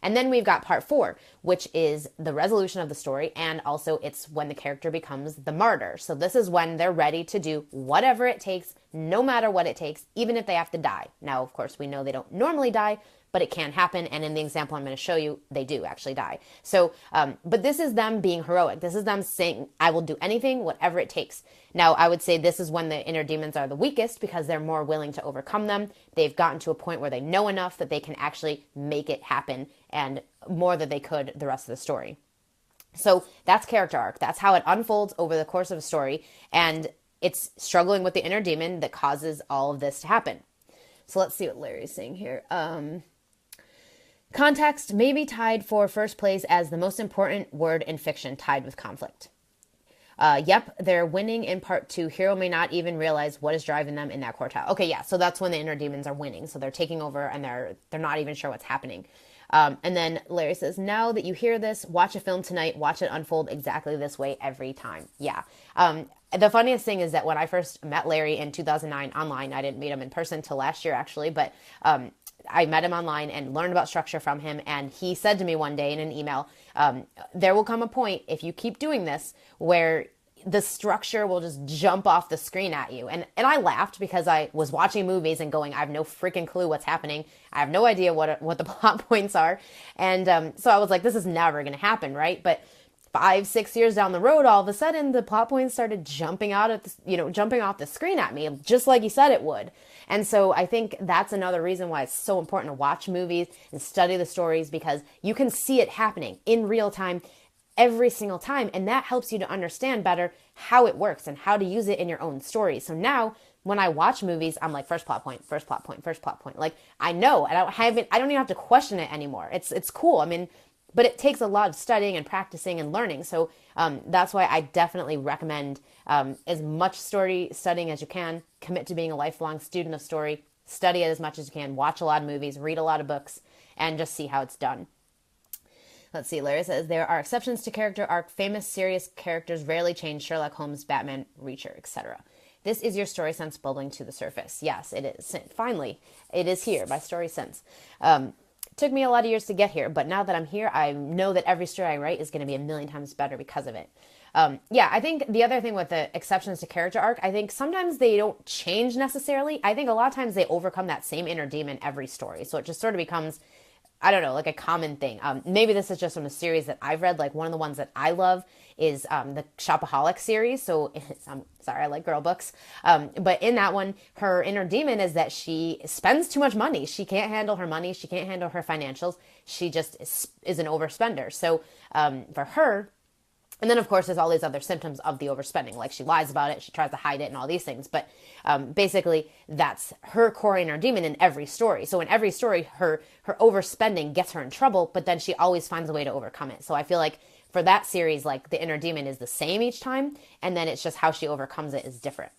And then we've got part 4, which is the resolution of the story, and also it's when the character becomes the martyr. So this is when they're ready to do whatever it takes, no matter what it takes, even if they have to die. Now, of course, we know they don't normally die, but it can happen, and in the example I'm going to show you, they do actually die. So, but this is them being heroic. This is them saying, I will do anything, whatever it takes. Now, I would say this is when the inner demons are the weakest because they're more willing to overcome them. They've gotten to a point where they know enough that they can actually make it happen, and more than they could the rest of the story. So that's character arc. That's how it unfolds over the course of a story, and it's struggling with the inner demon that causes all of this to happen. So let's see what Larry's saying here. Context may be tied for first place as the most important word in fiction, tied with conflict. Yep, they're winning in part 2. Hero may not even realize what is driving them in that quartile. Okay, yeah, so that's when the inner demons are winning. So they're taking over and they're not even sure what's happening. And then Larry says, now that you hear this, watch a film tonight, watch it unfold exactly this way every time. Yeah. The funniest thing is that when I first met Larry in 2009 online, I didn't meet him in person till last year actually, but I met him online and learned about structure from him. And he said to me one day in an email, there will come a point if you keep doing this where the structure will just jump off the screen at you. And I laughed because I was watching movies and going, I have no freaking clue what's happening. I have no idea what the plot points are. And so I was like, this is never going to happen, right? But 5-6 years down the road, all of a sudden the plot points started jumping off the screen at me, just like he said it would. And so I think that's another reason why it's so important to watch movies and study the stories, because you can see it happening in real time every single time. And that helps you to understand better how it works and how to use it in your own story. So now when I watch movies, I'm like, first plot point, first plot point, first plot point. Like I know, I don't even have to question it anymore. It's cool. I mean, but it takes a lot of studying and practicing and learning. So that's why I definitely recommend as much story studying as you can. Commit to being a lifelong student of story. Study it as much as you can. Watch a lot of movies. Read a lot of books. And just see how it's done. Let's see. Larry says, there are exceptions to character arc. Famous, serious characters rarely change. Sherlock Holmes, Batman, Reacher, etc. This is your Storysense bubbling to the surface. Yes, it is. Finally, it is here by Storysense. Took me a lot of years to get here, but now that I'm here, I know that every story I write is going to be a million times better because of it. Yeah, I think the other thing with the exceptions to character arc, I think sometimes they don't change necessarily. I think a lot of times they overcome that same inner demon every story. So it just sort of becomes, I don't know, like a common thing. Maybe this is just from a series that I've read. Like one of the ones that I love is the Shopaholic series. So I'm sorry, I like girl books. But in that one, her inner demon is that she spends too much money. She can't handle her money. She can't handle her financials. She just is an overspender. So for her, and then, of course, there's all these other symptoms of the overspending. Like she lies about it, she tries to hide it and all these things. But basically, that's her core inner demon in every story. So in every story, her overspending gets her in trouble, but then she always finds a way to overcome it. So I feel like for that series, like the inner demon is the same each time. And then it's just how she overcomes it is different.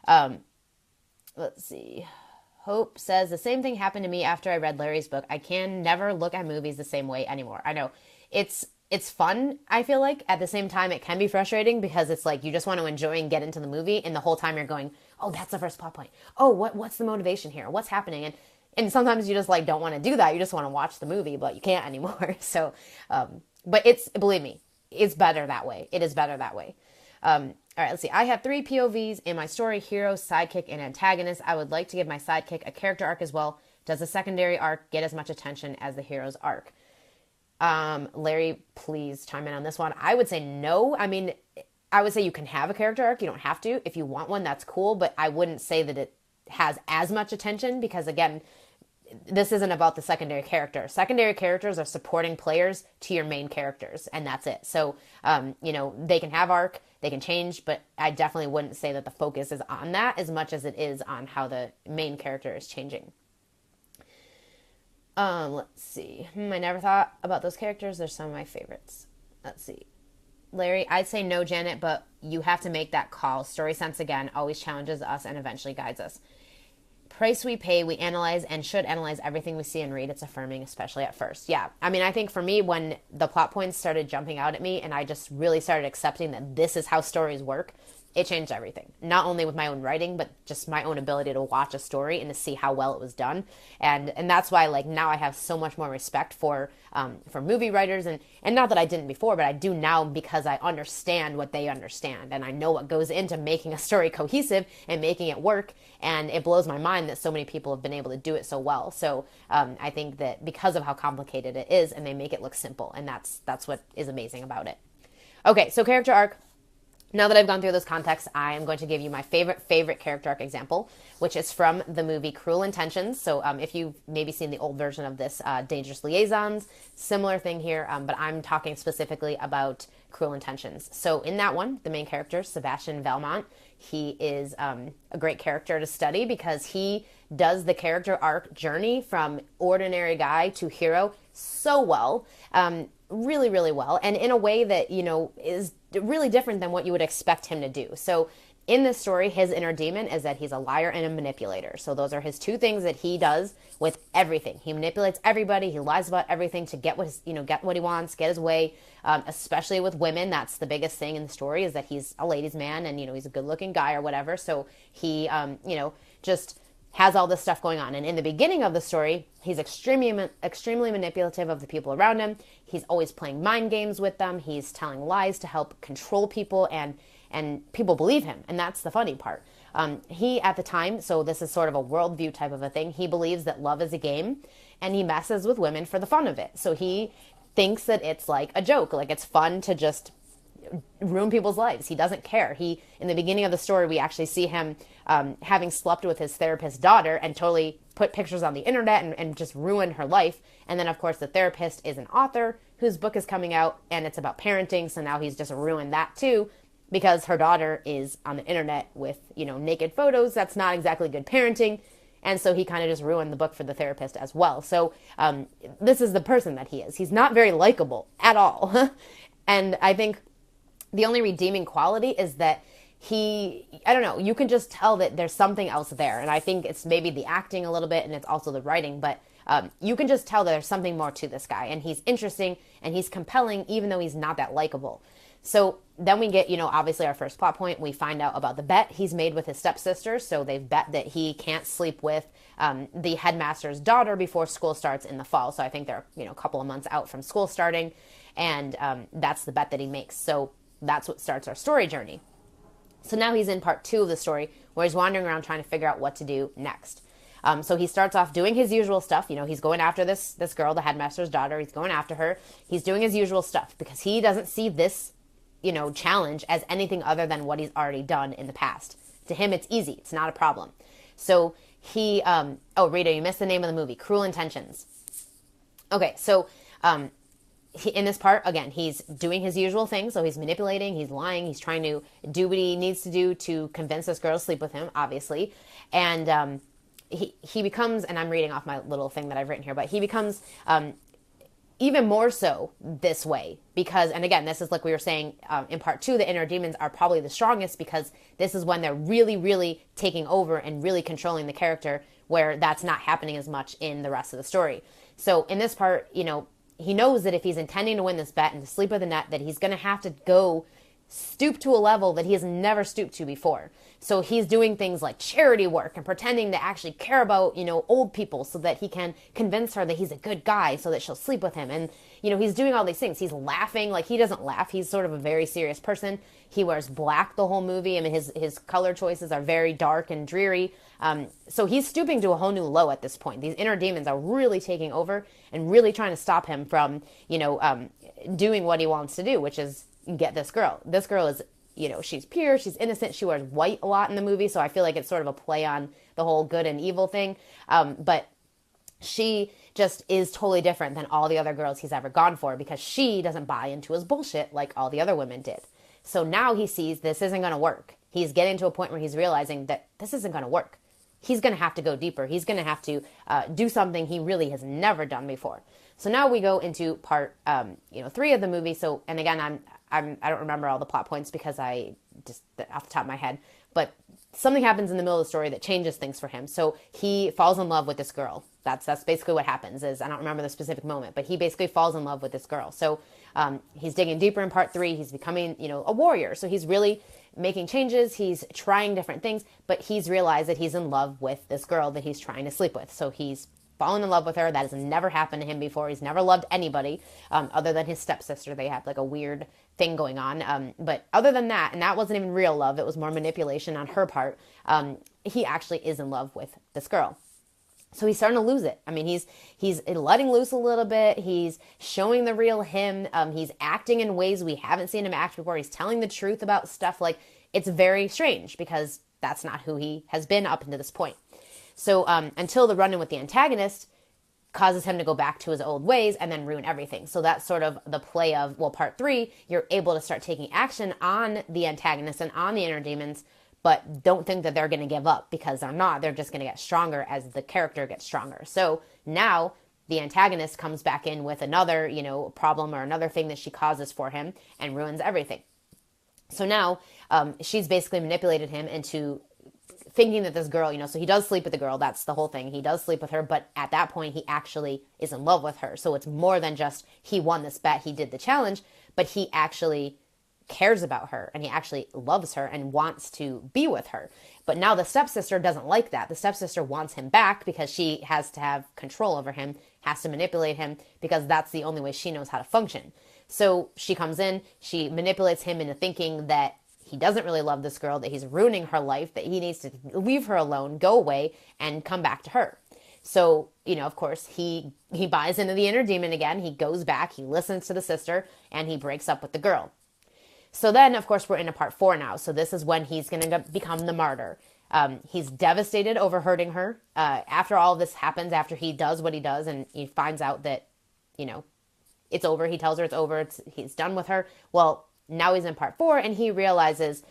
Let's see. Hope says, the same thing happened to me after I read Larry's book. I can never look at movies the same way anymore. I know. It's fun, I feel like. At the same time, it can be frustrating because it's like you just want to enjoy and get into the movie, and the whole time you're going, oh, that's the first plot point. Oh, what's the motivation here? What's happening? And sometimes you just like don't want to do that. You just want to watch the movie, but you can't anymore. So, but believe me, it's better that way. It is better that way. All right, let's see. I have 3 POVs in my story: hero, sidekick, and antagonist. I would like to give my sidekick a character arc as well. Does the secondary arc get as much attention as the hero's arc? Larry, please chime in on this one. I would say no. I mean, I would say you can have a character arc. You don't have to. If you want one, that's cool. But I wouldn't say that it has as much attention because, again, this isn't about the secondary character. Secondary characters are supporting players to your main characters, and that's it. So, they can have arc, they can change, but I definitely wouldn't say that the focus is on that as much as it is on how the main character is changing. Let's see. I never thought about those characters. They're some of my favorites. Let's see. Larry, I'd say no, Janet, but you have to make that call. Storysense, again, always challenges us and eventually guides us. Price we pay, we analyze and should analyze everything we see and read. It's affirming, especially at first. Yeah. I mean, I think for me, when the plot points started jumping out at me and I just really started accepting that this is how stories work, it changed everything. Not only with my own writing, but just my own ability to watch a story and to see how well it was done. And that's why, like, now I have so much more respect for movie writers, and not that I didn't before, but I do now because I understand what they understand, and I know what goes into making a story cohesive and making it work. And it blows my mind that so many people have been able to do it so well. So I think that because of how complicated it is, and they make it look simple, and that's what is amazing about it. Okay, so character arc. Now that I've gone through this context, I am going to give you my favorite character arc example, which is from the movie Cruel Intentions. So if you've maybe seen the old version of this, Dangerous Liaisons, similar thing here, but I'm talking specifically about Cruel Intentions. So in that one, the main character, Sebastian Valmont, he is a great character to study because he does the character arc journey from ordinary guy to hero so well. Really, really well, and in a way that, is really different than what you would expect him to do. So in this story, his inner demon is that he's a liar and a manipulator. So those are his two things that he does with everything. He manipulates everybody. He lies about everything to get what he wants, get his way, especially with women. That's the biggest thing in the story, is that he's a ladies' man and, he's a good-looking guy or whatever. So he, just has all this stuff going on. And in the beginning of the story, he's extremely manipulative of the people around him. He's always playing mind games with them. He's telling lies to help control people, and people believe him. And that's the funny part. He, at the time, so this is sort of a worldview type of a thing, he believes that love is a game, and he messes with women for the fun of it. So he thinks that it's like a joke, like it's fun to just ruin people's lives. He doesn't care. In the beginning of the story, we actually see him having slept with his therapist's daughter and totally put pictures on the internet and just ruin her life. And then, of course, the therapist is an author whose book is coming out, and it's about parenting. So now he's just ruined that too, because her daughter is on the internet with, naked photos. That's not exactly good parenting. And so he kind of just ruined the book for the therapist as well. So this is the person that he is. He's not very likable at all. And I think the only redeeming quality is that you can just tell that there's something else there. And I think it's maybe the acting a little bit, and it's also the writing, but you can just tell that there's something more to this guy, and he's interesting and he's compelling, even though he's not that likable. So then we get, obviously our first plot point. We find out about the bet he's made with his stepsister. So they've bet that he can't sleep with the headmaster's daughter before school starts in the fall. So I think they're, a couple of months out from school starting. And that's the bet that he makes. So that's what starts our story journey. So now he's in part 2 of the story, where he's wandering around trying to figure out what to do next. So he starts off doing his usual stuff. He's going after this girl, the headmaster's daughter. He's going after her. He's doing his usual stuff because he doesn't see this, challenge as anything other than what he's already done in the past. To him, it's easy. It's not a problem. So he, Rita, you missed the name of the movie, Cruel Intentions. Okay, so in this part, again, he's doing his usual thing. So he's manipulating, he's lying, he's trying to do what he needs to do to convince this girl to sleep with him, obviously. And he becomes, and I'm reading off my little thing that I've written here, but he becomes even more so this way because, and again, this is like we were saying in part 2, the inner demons are probably the strongest because this is when they're really, really taking over and really controlling the character, where that's not happening as much in the rest of the story. So in this part, he knows that if he's intending to win this bet and to sleep with Annette, that he's going to have to go stoop to a level that he has never stooped to before. So he's doing things like charity work and pretending to actually care about, old people so that he can convince her that he's a good guy so that she'll sleep with him. And, he's doing all these things. He's laughing. Like, he doesn't laugh. He's sort of a very serious person. He wears black the whole movie. I mean, his color choices are very dark and dreary. So he's stooping to a whole new low at this point. These inner demons are really taking over and really trying to stop him from, doing what he wants to do, which is get this girl. This girl is, she's pure, she's innocent, she wears white a lot in the movie, so I feel like it's sort of a play on the whole good and evil thing. But she just is totally different than all the other girls he's ever gone for because she doesn't buy into his bullshit like all the other women did. So now he sees this isn't going to work. He's getting to a point where he's realizing that this isn't going to work. He's going to have to go deeper. He's going to have to do something he really has never done before. So now we go into part 3 of the movie. So, and again, I don't remember all the plot points because I just off the top of my head, but something happens in the middle of the story that changes things for him. So he falls in love with this girl. That's basically what happens. Is I don't remember the specific moment, but he basically falls in love with this girl. So he's digging deeper in part 3. He's becoming a warrior. So he's really making changes. He's trying different things, but he's realized that he's in love with this girl that he's trying to sleep with. So he's fallen in love with her. That has never happened to him before. He's never loved anybody other than his stepsister. They have like a weird thing going on. But other than that, and that wasn't even real love, it was more manipulation on her part, he actually is in love with this girl. So he's starting to lose it. I mean, he's letting loose a little bit. He's showing the real him. He's acting in ways we haven't seen him act before. He's telling the truth about stuff. Like, it's very strange because that's not who he has been up until this point. So until the run-in with the antagonist causes him to go back to his old ways and then ruin everything. So that's sort of the play of, part 3, you're able to start taking action on the antagonist and on the inner demons, but don't think that they're going to give up because they're not. They're just going to get stronger as the character gets stronger. So now the antagonist comes back in with another, problem or another thing that she causes for him and ruins everything. So now she's basically manipulated him into thinking that this girl, so he does sleep with the girl. That's the whole thing. He does sleep with her, but at that point, he actually is in love with her. So it's more than just he won this bet, he did the challenge, but he actually cares about her and he actually loves her and wants to be with her. But now the stepsister doesn't like that. The stepsister wants him back because she has to have control over him, has to manipulate him because that's the only way she knows how to function. So she comes in, she manipulates him into thinking that he doesn't really love this girl, that he's ruining her life, that he needs to leave her alone, go away, and come back to her. So, of course, he buys into the inner demon again. He goes back, he listens to the sister, and he breaks up with the girl. So then, of course, we're into part 4 now. So this is when he's going to become the martyr. He's devastated over hurting her. After all this happens, after he does what he does, and he finds out that, it's over. He tells her it's over. He's done with her. Well, now he's in part 4 and he realizes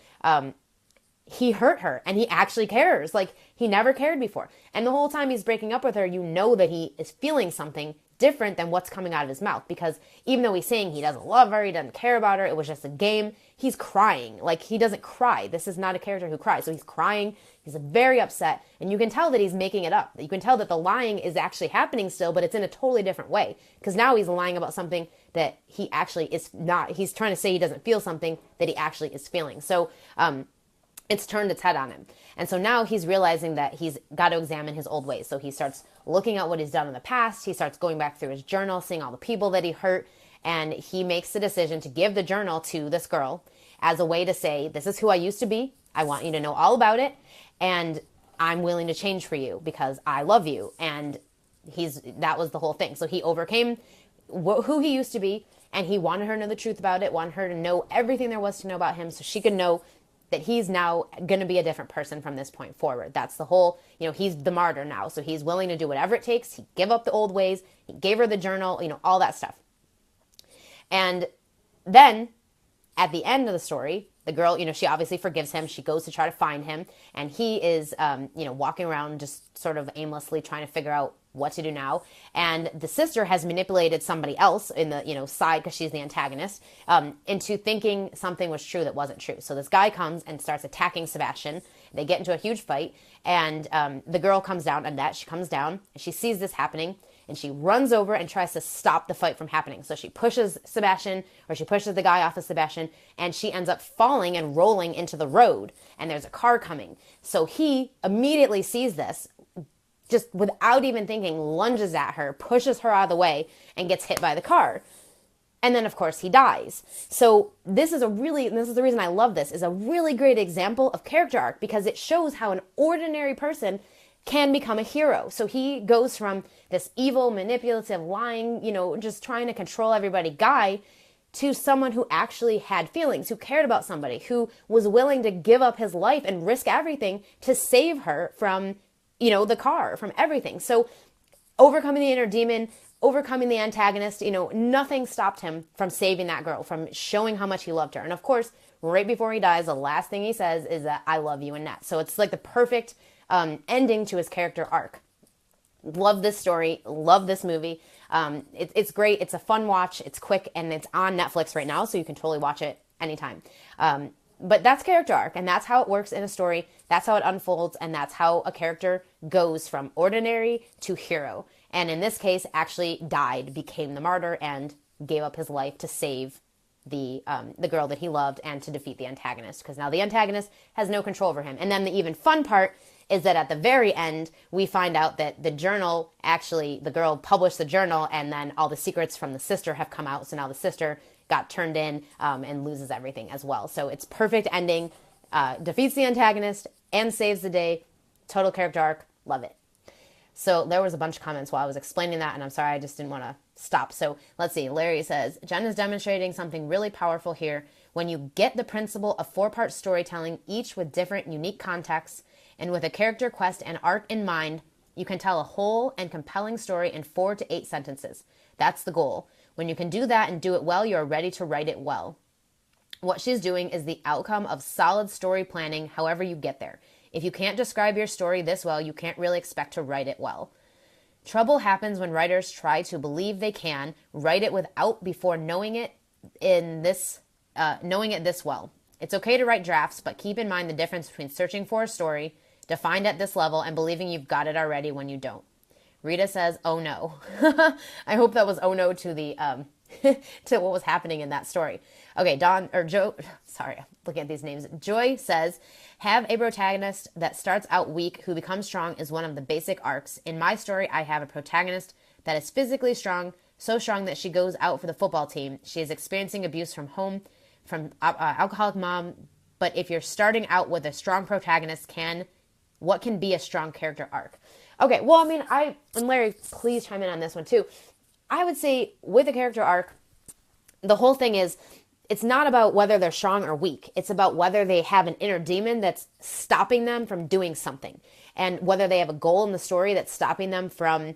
he hurt her and he actually cares. Like, he never cared before. And the whole time he's breaking up with her, that he is feeling something different than what's coming out of his mouth. Because even though he's saying he doesn't love her, he doesn't care about her, it was just a game, he's crying. Like, he doesn't cry. This is not a character who cries. So he's crying. He's very upset. And you can tell that he's making it up. You can tell that the lying is actually happening still, but it's in a totally different way. Because now he's lying about something that he actually is not. He's trying to say he doesn't feel something that he actually is feeling. So it's turned its head on him. And so now he's realizing that he's got to examine his old ways. So he starts looking at what he's done in the past. He starts going back through his journal, seeing all the people that he hurt. And he makes the decision to give the journal to this girl as a way to say, this is who I used to be. I want you to know all about it. And I'm willing to change for you because I love you. And that was the whole thing. So he overcame who he used to be. And he wanted her to know the truth about it, wanted her to know everything there was to know about him so she could know that he's now going to be a different person from this point forward. That's the whole, he's the martyr now. So he's willing to do whatever it takes. He gave up the old ways. He gave her the journal, all that stuff. And then at the end of the story, the girl, she obviously forgives him. She goes to try to find him. And he is, walking around just sort of aimlessly trying to figure out what to do now. And the sister has manipulated somebody else in the, side, because she's the antagonist, into thinking something was true that wasn't true. So this guy comes and starts attacking Sebastian. They get into a huge fight. And the girl comes down, Annette, she comes down. And she sees this happening. and she runs over and tries to stop the fight from happening. So she pushes Sebastian, or she pushes the guy off of Sebastian, and she ends up falling and rolling into the road, and there's a car coming. So he immediately sees this, just without even thinking, lunges at her, pushes her out of the way, and gets hit by the car. And then, of course, he dies. So this is the reason I love this, is a really great example of character arc, because it shows how an ordinary person can become a hero. So he goes from this evil, manipulative, lying, just trying to control everybody guy, to someone who actually had feelings, who cared about somebody, who was willing to give up his life and risk everything to save her from the car, from everything. So overcoming the inner demon, overcoming the antagonist, nothing stopped him from saving that girl, from showing how much he loved her. And of course, right before he dies, the last thing he says is that I love you, Annette. So it's like the perfect ending to his character arc. Love this story. Love this movie. It's great. It's a fun watch. It's quick, and it's on Netflix right now, so you can totally watch it anytime. But that's character arc, and that's how it works in a story. That's how it unfolds, and that's how a character goes from ordinary to hero. And in this case, actually died, became the martyr, and gave up his life to save the girl that he loved and to defeat the antagonist, because now the antagonist has no control over him. And then the even fun part is that at the very end, we find out that the journal, actually, the girl published the journal, and then all the secrets from the sister have come out. So now the sister got turned in and loses everything as well. So it's perfect ending, defeats the antagonist and saves the day. Total character arc. Love it. So there was a bunch of comments while I was explaining that, and I'm sorry, I just didn't want to stop. So let's see. Larry says, Jen is demonstrating something really powerful here. When you get the principle of 4-part storytelling, each with different unique contexts, and with a character quest and arc in mind, you can tell a whole and compelling story in 4 to 8 sentences. That's the goal. When you can do that and do it well, you're ready to write it well. What she's doing is the outcome of solid story planning, however you get there. If you can't describe your story this well, you can't really expect to write it well. Trouble happens when writers try to believe they can write it without before knowing it this well. It's okay to write drafts, but keep in mind the difference between searching for a story defined at this level and believing you've got it already when you don't. Rita says, oh no. I hope that was oh no to the to what was happening in that story. Okay, I'm looking at these names. Joy says, have a protagonist that starts out weak who becomes strong is one of the basic arcs. In my story, I have a protagonist that is physically strong, so strong that she goes out for the football team. She is experiencing abuse from home, from alcoholic mom. But if you're starting out with a strong protagonist, what can be a strong character arc? Okay, well, I mean, and Larry, please chime in on this one too. I would say with a character arc, the whole thing is, it's not about whether they're strong or weak. It's about whether they have an inner demon that's stopping them from doing something, and whether they have a goal in the story that's stopping them from,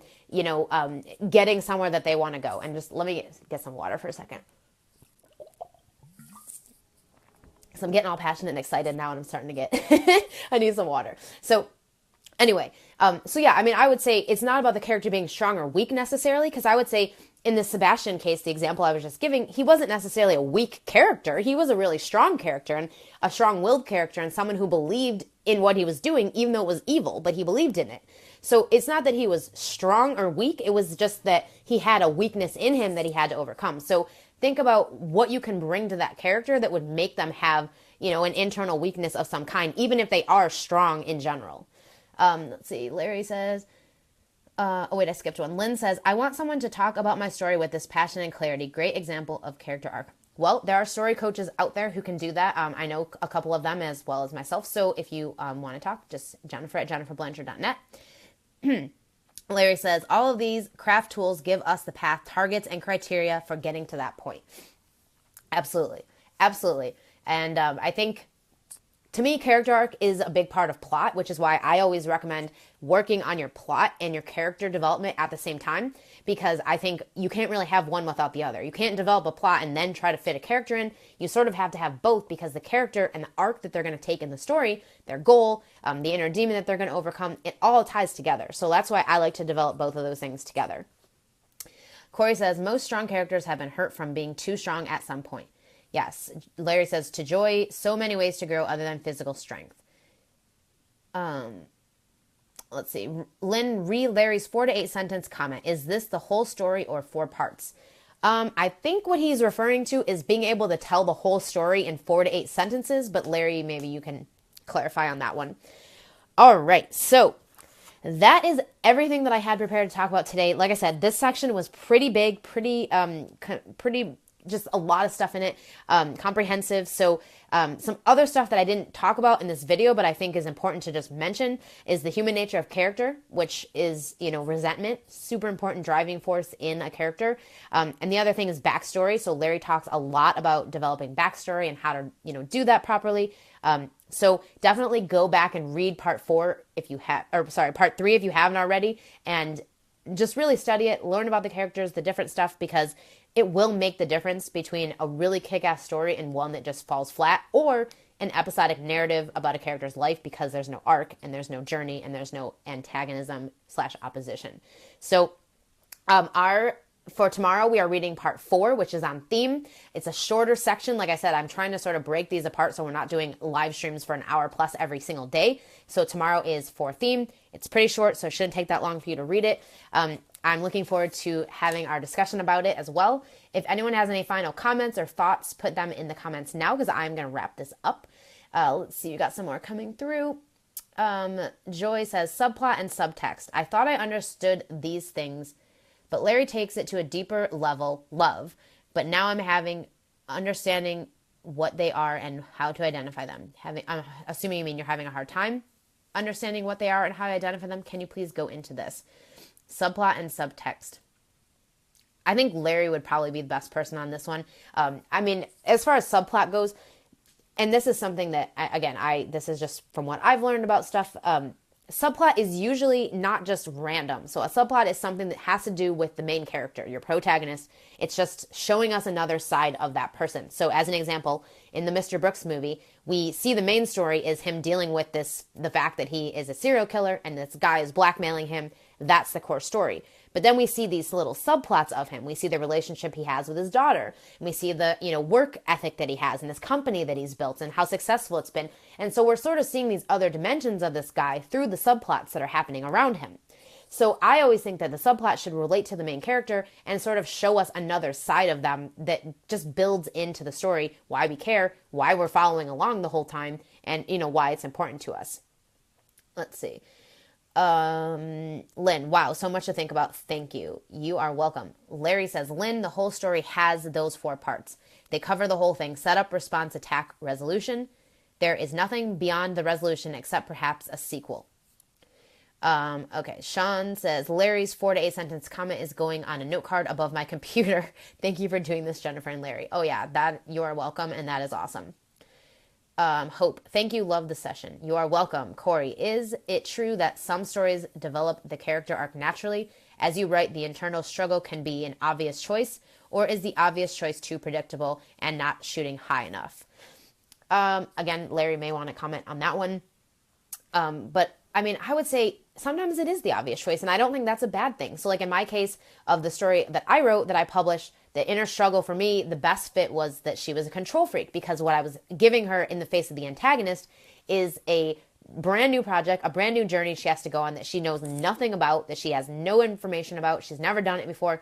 getting somewhere that they want to go. And just let me get some water for a second. So I'm getting all passionate and excited now, and I'm starting to get, I need some water. So anyway, I would say it's not about the character being strong or weak necessarily, because I would say in the Sebastian case, the example I was just giving, he wasn't necessarily a weak character. He was a really strong character, and a strong-willed character, and someone who believed in what he was doing, even though it was evil, but he believed in it. So it's not that he was strong or weak. It was just that he had a weakness in him that he had to overcome. So think about what you can bring to that character that would make them have, an internal weakness of some kind, even if they are strong in general. Let's see. Larry says, I skipped one. Lynn says, I want someone to talk about my story with this passion and clarity. Great example of character arc. Well, there are story coaches out there who can do that. I know a couple of them as well as myself. So if you want to talk, just Jennifer at jenniferblanchard.net. Larry says, all of these craft tools give us the path, targets, and criteria for getting to that point. Absolutely. Absolutely. And I think, to me, character arc is a big part of plot, which is why I always recommend working on your plot and your character development at the same time, because I think you can't really have one without the other. You can't develop a plot and then try to fit a character in. You sort of have to have both, because the character and the arc that they're going to take in the story, their goal, the inner demon that they're going to overcome, it all ties together. So that's why I like to develop both of those things together. Corey says, most strong characters have been hurt from being too strong at some point. Yes. Larry says, to Joy, so many ways to grow other than physical strength. Let's see. Lynn, read Larry's 4 to 8 sentence comment. Is this the whole story or 4 parts? I think what he's referring to is being able to tell the whole story in 4 to 8 sentences, but Larry, maybe you can clarify on that one. All right, so that is everything that I had prepared to talk about today. Like I said, this section was pretty big, pretty just a lot of stuff in it, comprehensive. So some other stuff that I didn't talk about in this video, but I think is important to just mention is the human nature of character, which is, resentment, super important driving force in a character. And the other thing is backstory. So Larry talks a lot about developing backstory and how to, do that properly. So definitely go back and read part 3 if you haven't already, and just really study it, learn about the characters, the different stuff, because it will make the difference between a really kick-ass story and one that just falls flat, or an episodic narrative about a character's life because there's no arc and there's no journey and there's no antagonism/opposition. So for tomorrow, we are reading part 4, which is on theme. It's a shorter section. Like I said, I'm trying to sort of break these apart so we're not doing live streams for an hour plus every single day. So tomorrow is for theme. It's pretty short, so it shouldn't take that long for you to read it. I'm looking forward to having our discussion about it as well. If anyone has any final comments or thoughts, put them in the comments now, because I'm going to wrap this up. Let's see, you got some more coming through. Joy says, subplot and subtext. I thought I understood these things, but Larry takes it to a deeper level, love. But now I'm having understanding what they are and how to identify them. I'm assuming you mean you're having a hard time understanding what they are and how to identify them. Can you please go into this? Subplot and subtext. I think Larry would probably be the best person on this one. As far as subplot goes, and this is something that, this is just from what I've learned about stuff, subplot is usually not just random. So a subplot is something that has to do with the main character, your protagonist. It's just showing us another side of that person. So as an example, in the Mr. Brooks movie, we see the main story is him dealing with the fact that he is a serial killer and this guy is blackmailing him. That's the core story. But then we see these little subplots of him. We see the relationship he has with his daughter. And we see the, work ethic that he has and this company that he's built and how successful it's been. And so we're sort of seeing these other dimensions of this guy through the subplots that are happening around him. So I always think that the subplot should relate to the main character and sort of show us another side of them that just builds into the story, why we care, why we're following along the whole time, and, why it's important to us. Let's see. Lynn, wow, so much to think about. Thank you. You are welcome. Larry says, Lynn, the whole story has those 4 parts. They cover the whole thing: setup, response, attack, resolution. There is nothing beyond the resolution except perhaps a sequel. Okay, Sean says, Larry's 4 to 8 sentence comment is going on a note card above my computer. Thank you for doing this, Jennifer and Larry. Oh yeah, that you are welcome, and that is awesome. Hope, thank you, love the session. You are welcome. Corey, is it true that some stories develop the character arc naturally? As you write, the internal struggle can be an obvious choice, or is the obvious choice too predictable and not shooting high enough? Again, Larry may want to comment on that one. But I would say sometimes it is the obvious choice, and I don't think that's a bad thing. So like in my case of the story that I wrote, that I published, the inner struggle for me, the best fit was that she was a control freak, because what I was giving her in the face of the antagonist is a brand new project, a brand new journey she has to go on that she knows nothing about, that she has no information about. She's never done it before,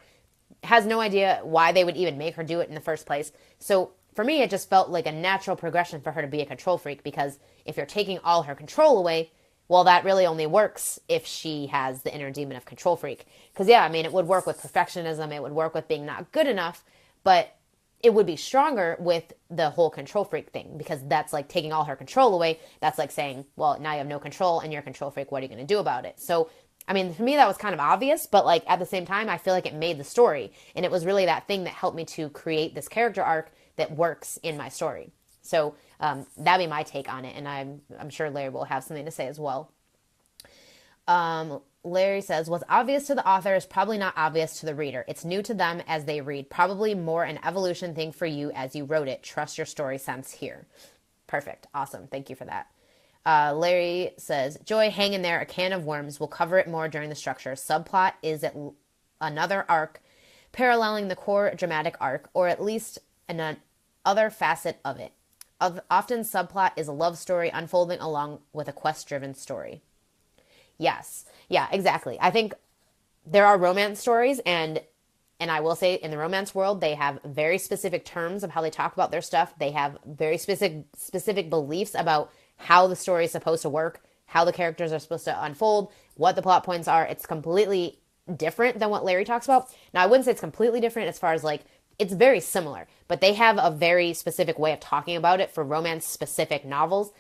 has no idea why they would even make her do it in the first place. So for me, it just felt like a natural progression for her to be a control freak, because if you're taking all her control away, well, that really only works if she has the inner demon of control freak. Because, it would work with perfectionism. It would work with being not good enough. But it would be stronger with the whole control freak thing, because that's like taking all her control away. That's like saying, well, now you have no control and you're a control freak. What are you going to do about it? So, for me, that was kind of obvious. But, at the same time, I feel like it made the story. And it was really that thing that helped me to create this character arc that works in my story. So that'd be my take on it, and I'm sure Larry will have something to say as well. Larry says, what's obvious to the author is probably not obvious to the reader. It's new to them as they read. Probably more an evolution thing for you as you wrote it. Trust your story sense here. Perfect. Awesome. Thank you for that. Larry says, Joy, hang in there. A can of worms. We'll cover it more during the structure. Subplot is another arc paralleling the core dramatic arc, or at least an other facet of it. Often subplot is a love story unfolding along with a quest-driven story. Yes. Yeah, exactly. I think there are romance stories, and I will say in the romance world, they have very specific terms of how they talk about their stuff. They have very specific beliefs about how the story is supposed to work, how the characters are supposed to unfold, what the plot points are. It's completely different than what Larry talks about. Now, I wouldn't say it's completely different as far as like it's very similar, but they have a very specific way of talking about it for romance specific novels.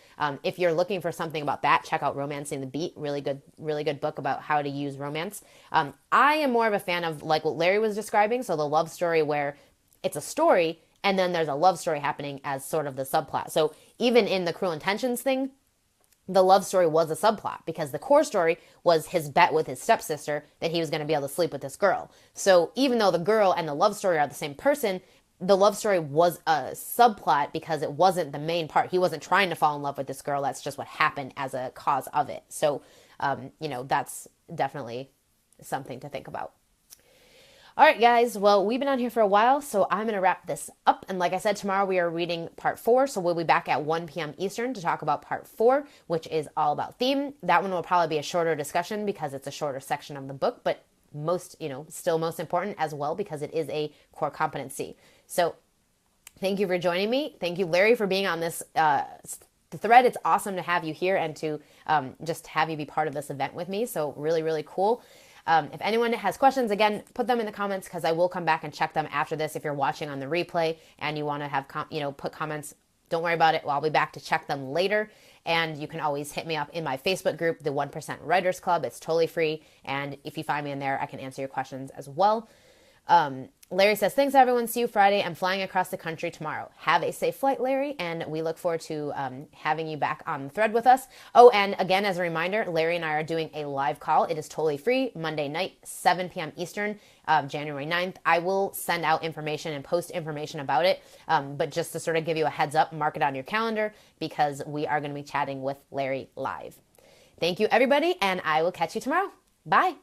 If you're looking for something about that, check out Romancing the Beat. Really good book about how to use romance. I am more of a fan of like what Larry was describing. So the love story where it's a story and then there's a love story happening as sort of the subplot. So even in the Cruel Intentions thing, the love story was a subplot because the core story was his bet with his stepsister that he was going to be able to sleep with this girl. So even though the girl and the love story are the same person, the love story was a subplot because it wasn't the main part. He wasn't trying to fall in love with this girl. That's just what happened as a cause of it. So, that's definitely something to think about. All right, guys. Well, we've been on here for a while, so I'm going to wrap this up. And like I said, tomorrow we are reading part 4, so we'll be back at 1 p.m. Eastern to talk about part 4, which is all about theme. That one will probably be a shorter discussion because it's a shorter section of the book, but still most important as well because it is a core competency. So thank you for joining me. Thank you, Larry, for being on this thread. It's awesome to have you here and to just have you be part of this event with me. So really, really cool. If anyone has questions, again, put them in the comments because I will come back and check them after this. If you're watching on the replay and you want to have, put comments, don't worry about it. Well, I'll be back to check them later. And you can always hit me up in my Facebook group, the 1% Writers Club. It's totally free. And if you find me in there, I can answer your questions as well. Larry says, thanks everyone. See you Friday. I'm flying across the country tomorrow. Have a safe flight, Larry. And we look forward to having you back on the thread with us. Oh, and again, as a reminder, Larry and I are doing a live call. It is totally free. Monday night, 7 p.m. Eastern, January 9th. I will send out information and post information about it. But just to sort of give you a heads up, mark it on your calendar because we are going to be chatting with Larry live. Thank you, everybody. And I will catch you tomorrow. Bye.